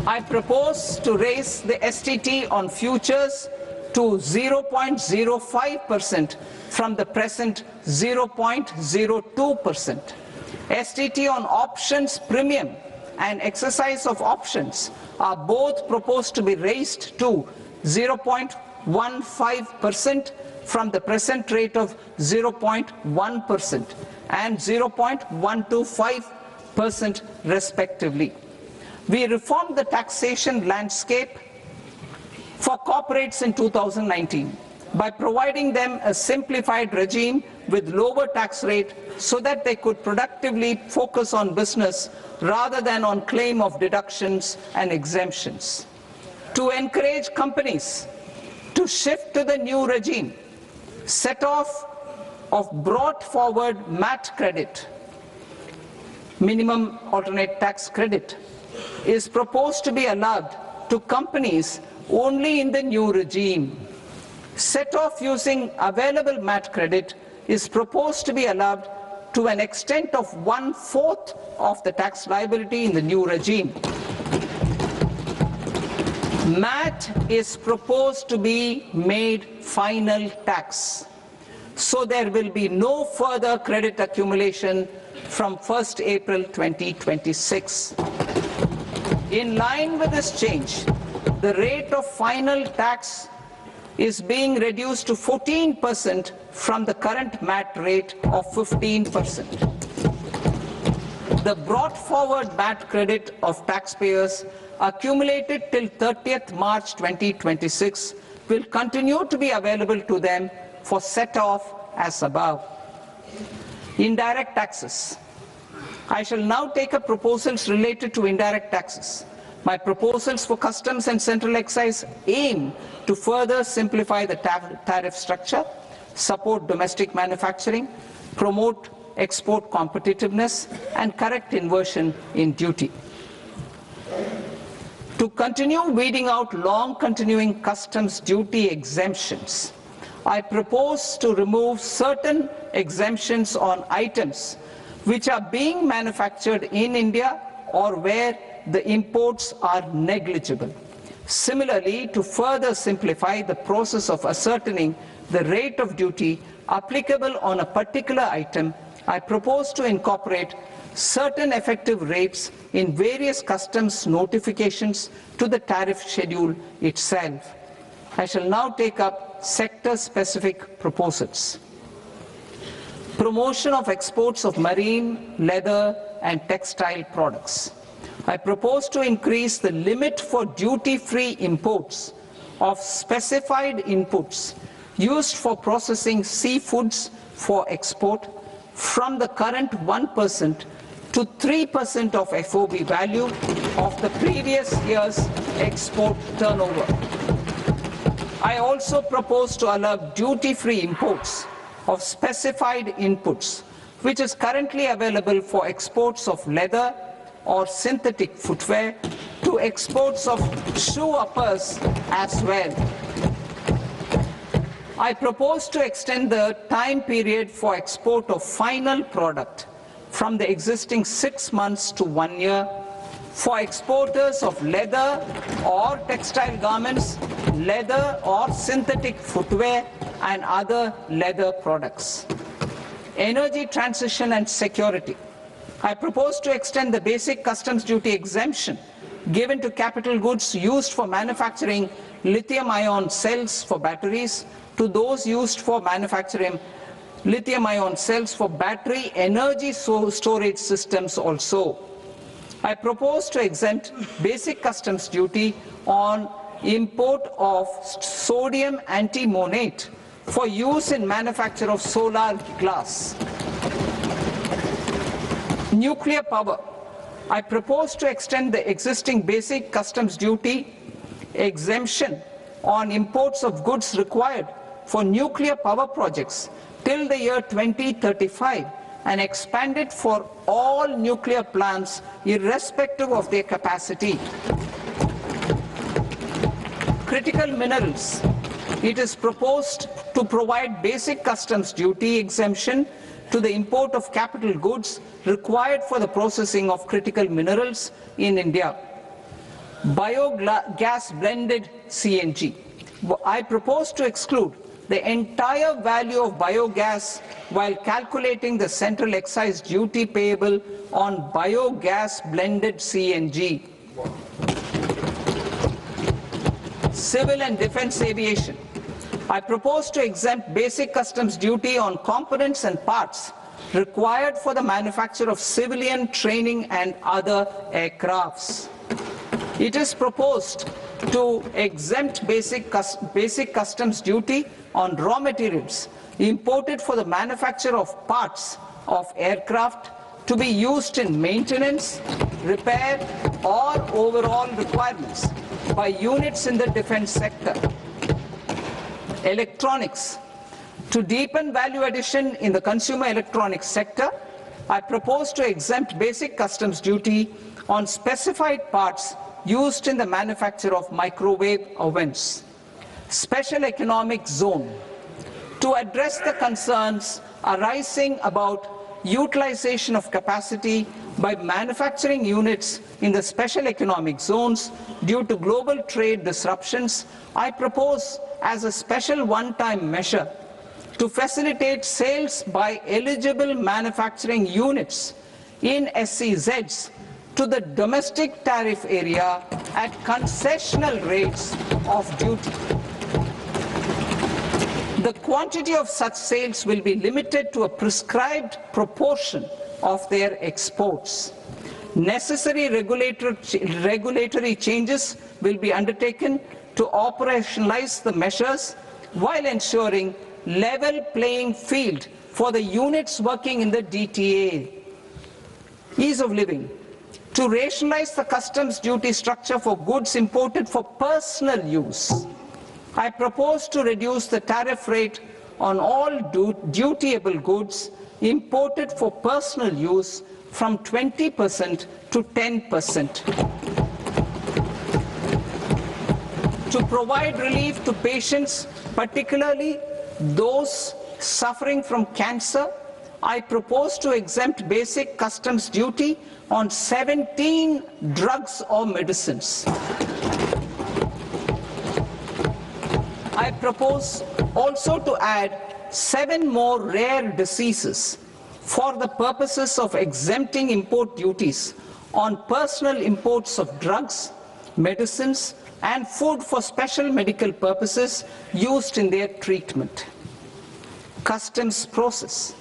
I propose to raise the STT on futures to 0.05% from the present 0.02%. STT on options premium and exercise of options are both proposed to be raised to 0.15% from the present rate of 0.1% and 0.125% respectively. We reformed the taxation landscape for corporates in 2019 by providing them a simplified regime with lower tax rate so that they could productively focus on business rather than on claim of deductions and exemptions. To encourage companies to shift to the new regime, set-off of brought forward MAT credit, minimum alternate tax credit, is proposed to be allowed to companies only in the new regime. Set-off using available MAT credit is proposed to be allowed to an extent of 1/4 of the tax liability in the new regime. MAT is proposed to be made final tax, so there will be no further credit accumulation from 1st April 2026. In line with this change, the rate of final tax is being reduced to 14% from the current MAT rate of 15%. The brought forward MAT credit of taxpayers accumulated till 30th March 2026 will continue to be available to them for set-off as above. Indirect taxes. I shall now take up proposals related to indirect taxes. My proposals for customs and central excise aim to further simplify the tariff structure, support domestic manufacturing, promote export competitiveness, and correct inversion in duty. To continue weeding out long continuing customs duty exemptions, I propose to remove certain exemptions on items which are being manufactured in India or where the imports are negligible. Similarly, to further simplify the process of ascertaining the rate of duty applicable on a particular item, I propose to incorporate certain effective rates in various customs notifications to the tariff schedule itself. I shall now take up sector-specific proposals. Promotion of exports of marine, leather, and textile products. I propose to increase the limit for duty-free imports of specified inputs used for processing seafoods for export from the current 1% to 3% of FOB value of the previous year's export turnover. I also propose to allow duty-free imports of specified inputs, which is currently available for exports of leather or synthetic footwear, to exports of shoe uppers as well. I propose to extend the time period for export of final product from the existing 6 months to 1 year for exporters of leather or textile garments, leather or synthetic footwear, and other leather products. Energy transition and security. I propose to extend the basic customs duty exemption given to capital goods used for manufacturing lithium-ion cells for batteries to those used for manufacturing lithium-ion cells for battery energy storage systems also. I propose to exempt basic customs duty on import of sodium antimonate for use in manufacture of solar glass. Nuclear power. I propose to extend the existing basic customs duty exemption on imports of goods required for nuclear power projects till the year 2035 and expand it for all nuclear plants irrespective of their capacity. Critical minerals. It is proposed to provide basic customs duty exemption to the import of capital goods required for the processing of critical minerals in India. Biogas blended CNG. I propose to exclude the entire value of biogas while calculating the central excise duty payable on biogas blended CNG. Civil and defense aviation. I propose to exempt basic customs duty on components and parts required for the manufacture of civilian training and other aircrafts. It is proposed to exempt basic customs duty on raw materials imported for the manufacture of parts of aircraft to be used in maintenance, repair, or overall requirements by units in the defense sector. Electronics. To deepen value addition in the consumer electronics sector, I propose to exempt basic customs duty on specified parts used in the manufacture of microwave ovens. Special economic zone. To address the concerns arising about utilization of capacity by manufacturing units in the special economic zones due to global trade disruptions, I propose as a special one-time measure to facilitate sales by eligible manufacturing units in SEZs to the domestic tariff area at concessional rates of duty. The quantity of such sales will be limited to a prescribed proportion of their exports. Necessary regulatory changes will be undertaken to operationalize the measures while ensuring level playing field for the units working in the DTA. Ease of living. To rationalize the customs duty structure for goods imported for personal use, I propose to reduce the tariff rate on all dutiable goods imported for personal use from 20% to 10%. To provide relief to patients, particularly those suffering from cancer, I propose to exempt basic customs duty on 17 drugs or medicines. I propose also to add 7 more rare diseases for the purposes of exempting import duties on personal imports of drugs, medicines, and food for special medical purposes used in their treatment. Customs process.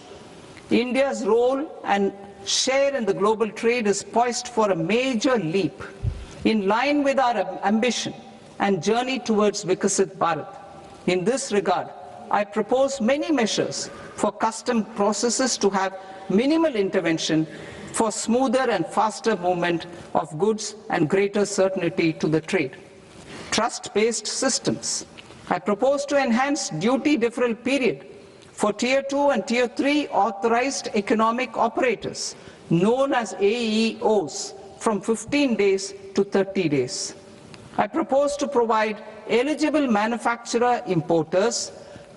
India's role and share in the global trade is poised for a major leap in line with our ambition and journey towards Vikasit Bharat. In this regard, I propose many measures for custom processes to have minimal intervention for smoother and faster movement of goods and greater certainty to the trade. Trust-based systems. I propose to enhance duty deferral period for Tier 2 and Tier 3 authorized economic operators, known as AEOs, from 15 days to 30 days. I propose to provide eligible manufacturer importers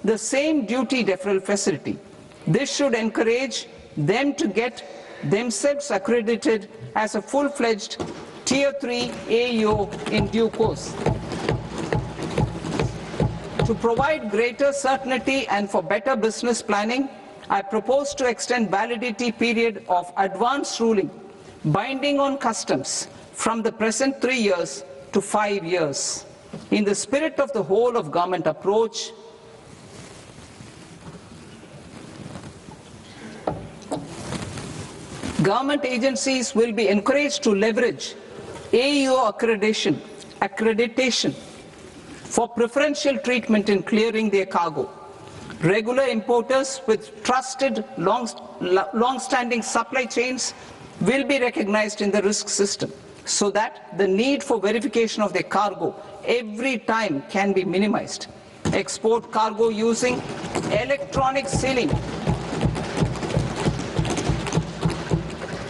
the same duty deferral facility. This should encourage them to get themselves accredited as a full-fledged Tier 3 AEO in due course. To provide greater certainty and for better business planning, I propose to extend validity period of advance ruling binding on customs from the present 3 years to 5 years. In the spirit of the whole of government approach, Government agencies will be encouraged to leverage AEO accreditation for preferential treatment in clearing their cargo. Regular importers with trusted long-standing supply chains will be recognized in the risk system so that the need for verification of their cargo every time can be minimized. Export cargo using electronic sealing.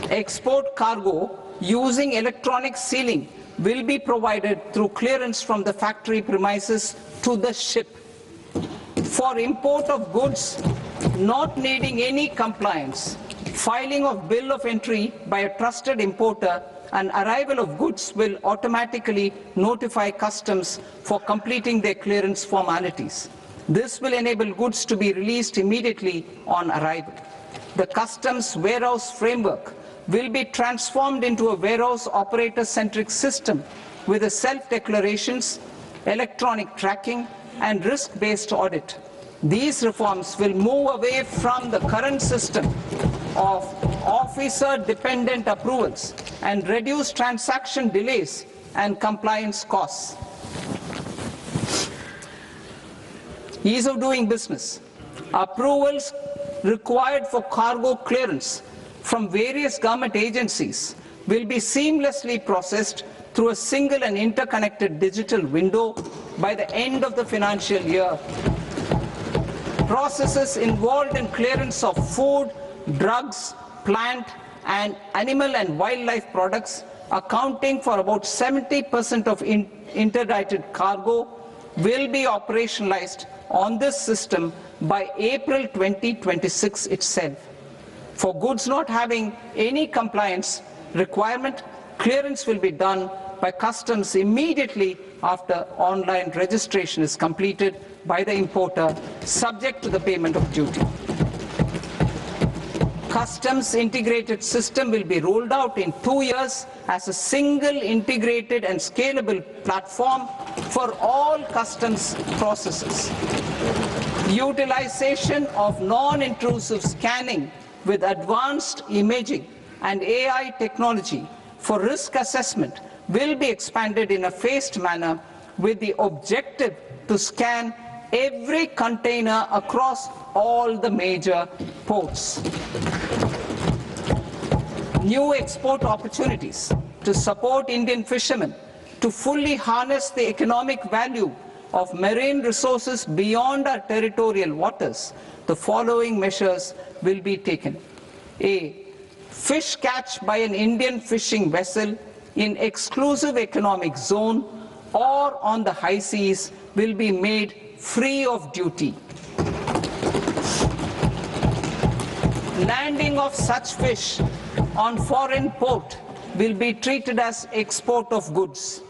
Export cargo using electronic sealing will be provided through clearance from the factory premises to the ship. For import of goods not needing any compliance, filing of bill of entry by a trusted importer and arrival of goods will automatically notify customs for completing their clearance formalities. This will enable goods to be released immediately on arrival. The customs warehouse framework will be transformed into a warehouse operator-centric system with a self-declarations, electronic tracking, and risk-based audit. These reforms will move away from the current system of officer-dependent approvals and reduce transaction delays and compliance costs. Ease of doing business. Approvals required for cargo clearance from various government agencies will be seamlessly processed through a single and interconnected digital window by the end of the financial year. Processes involved in clearance of food, drugs, plant, and animal and wildlife products, accounting for about 70% of interdicted cargo, will be operationalized on this system by April 2026 itself. For goods not having any compliance requirement, clearance will be done by customs immediately after online registration is completed by the importer, subject to the payment of duty. Customs integrated system will be rolled out in 2 years as a single integrated and scalable platform for all customs processes. Utilization of non-intrusive scanning with advanced imaging and AI technology for risk assessment will be expanded in a phased manner with the objective to scan every container across all the major ports. New export opportunities to support Indian fishermen to fully harness the economic value of marine resources beyond our territorial waters. The following measures will be taken. A. Fish catch by an Indian fishing vessel in exclusive economic zone or on the high seas will be made free of duty. Landing of such fish on foreign port will be treated as export of goods.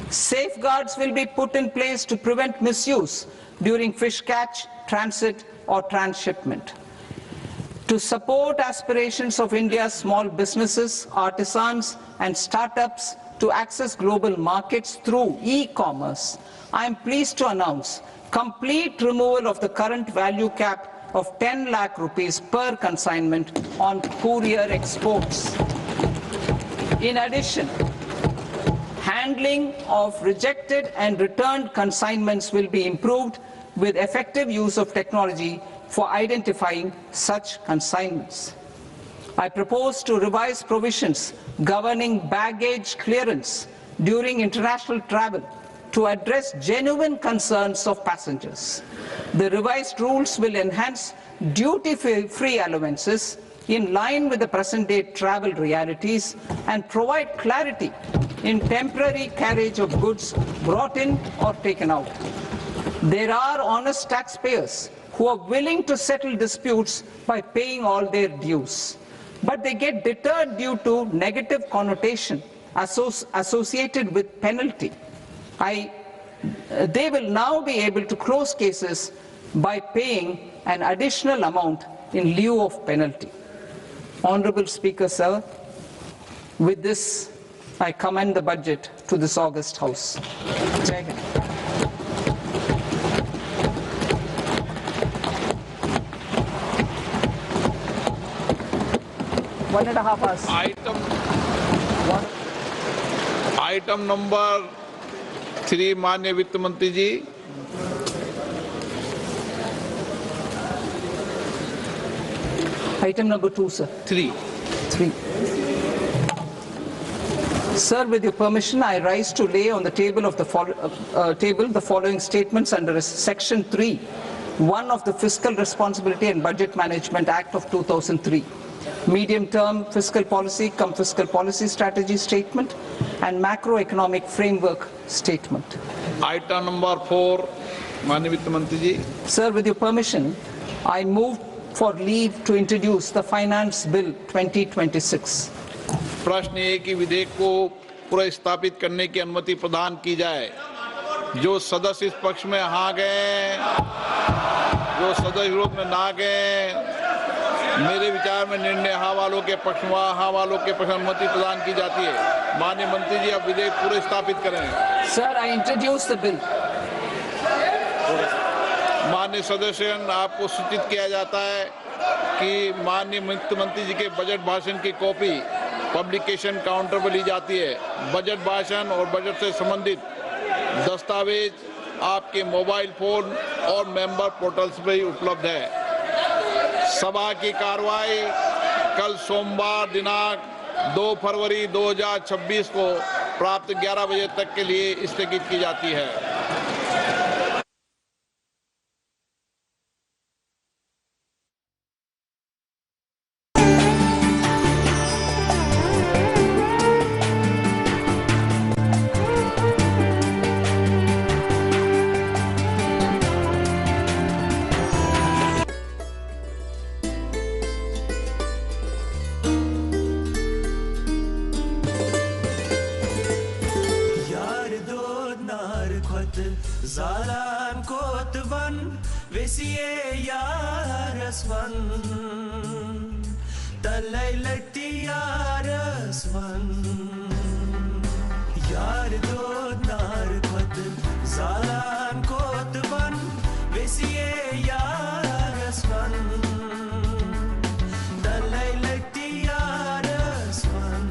Safeguards will be put in place to prevent misuse during fish catch, transit, or transshipment. To support aspirations of India's small businesses, artisans, and startups to access global markets through e-commerce, I am pleased to announce complete removal of the current value cap of 10 lakh rupees per consignment on courier exports. In addition, handling of rejected and returned consignments will be improved with effective use of technology for identifying such consignments. I propose to revise provisions governing baggage clearance during international travel to address genuine concerns of passengers. The revised rules will enhance duty-free allowances in line with the present-day travel realities and provide clarity in temporary carriage of goods brought in or taken out. There are honest taxpayers who are willing to settle disputes by paying all their dues, but they get deterred due to negative connotation associated with penalty. They will now be able to close cases by paying an additional amount in lieu of penalty. Honorable Speaker, sir, with this, I commend the budget to this august House. Jai Hind. 1.5 hours. Item number 3 माननीय वित्त मंत्री जी। Item number 2, sir. 3। Sir, with your permission, I rise to lay on the table of the the following statements under Section 3(1) of the Fiscal Responsibility and Budget Management Act of 2003. Medium-term fiscal policy cum fiscal policy strategy statement and macroeconomic framework statement. Item number 4 माननीय वित्त मंत्री जी। Sir, with your permission, I move for leave to introduce the Finance Bill 2026. प्रश्न है कि विधेयक को पुनर्स्थापित करने की अनुमति प्रदान की जाए। जो सदस्य इस पक्ष में हाँ गए, जो सदस्य विरोध में ना गए, मेरे विचार में निर्णय हाँ वालों के पक्ष में, हाँ वालों के पक्ष में अनुमति प्रदान की जाती है। माननीय मंत्री जी, अब विधेयक पुनर्स्थापित करें। Sir, I introduce the bill. माननीय सदस्यगण, आपको सूचित किया जाता है कि माननीय वित्त मंत्री जी के बजट भाषण की कॉपी पब्लिकेशन काउंटर पर ली जाती है। बजट भाषण और बजट से संबंधित दस्तावेज आपके मोबाइल फोन और मेंबर पोर्टल्स पर ही उपलब्ध है। सभा की कार्रवाई कल सोमवार दिनांक 2 फरवरी 2026 को प्राप्त 11 बजे तक के लिए स्थगित की जाती है। Zalan kotvan vesiye yarasvan talailati yarasvan yar do nar khat zalan kotvan vesiye yarasvan talailati yarasvan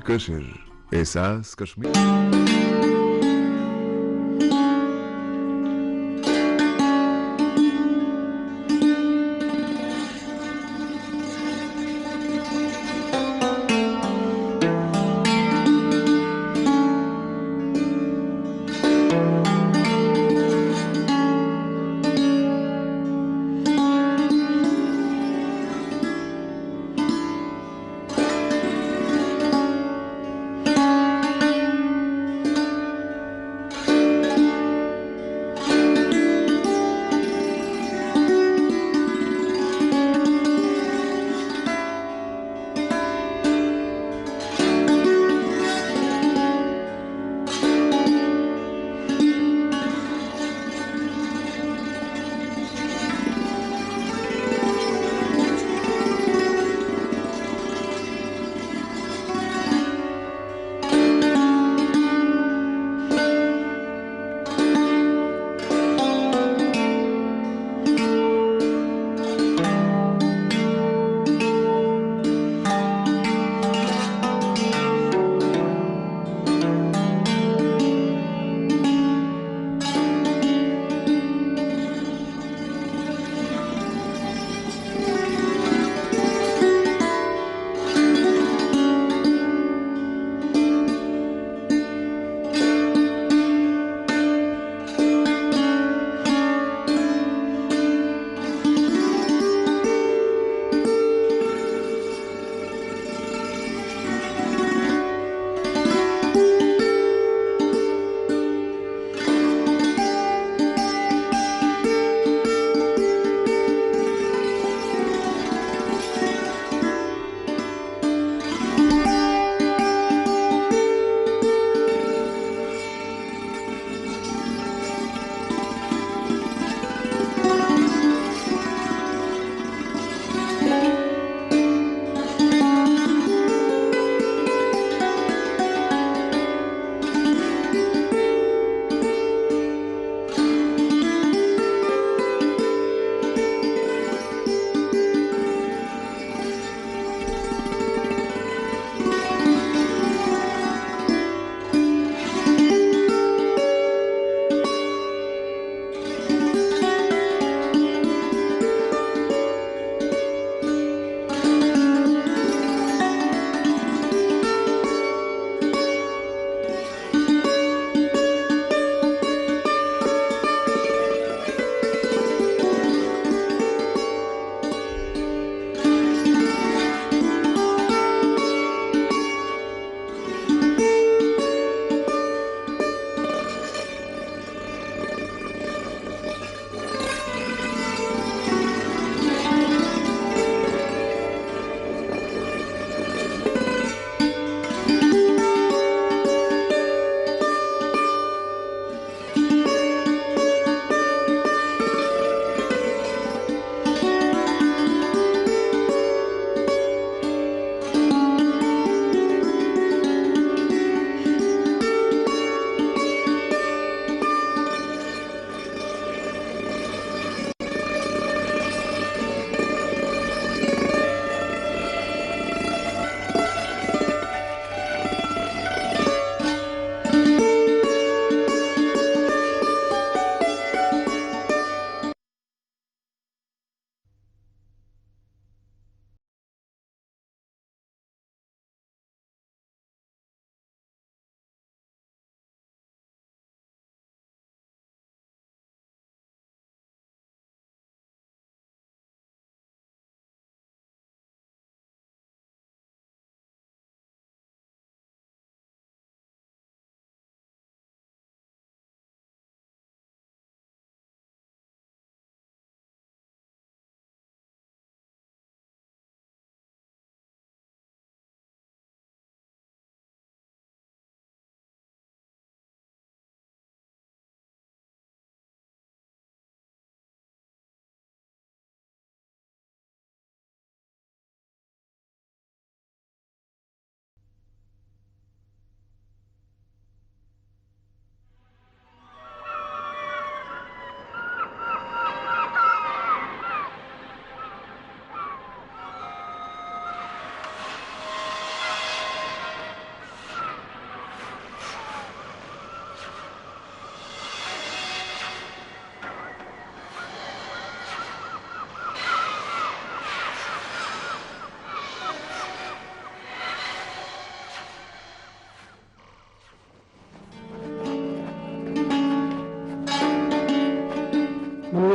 Kashir, एहसास कश्मीर।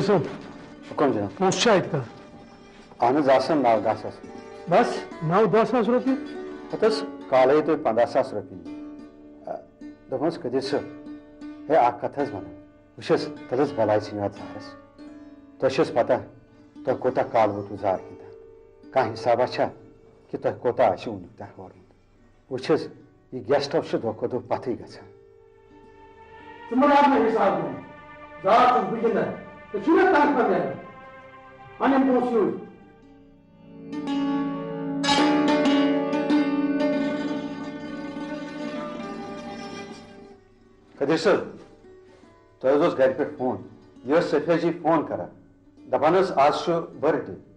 साहब हुकुम जनाब पोस्ट का अहन 9-10 सास बस 9-10 सास रॉपी हतस काले तो 15 सास रॉपी दमस कदिर सर हे आ कथस वन वशस तलस बलाई सियात जारस तशस पता तो कोता काल वो तुजार किता का हिसाब अच्छा कि तो कोता आशु निकता होर वशस ये गेस्ट हाउस दो को तो पता ही गछा तुम्हारा आपने हिसाब में जात बिगिन तो चुने तांग पर गया अनइम्पोसिबल कदिर सर तो घर पे फोन यह सफेजी फोन करा दपानस आज बर्थडे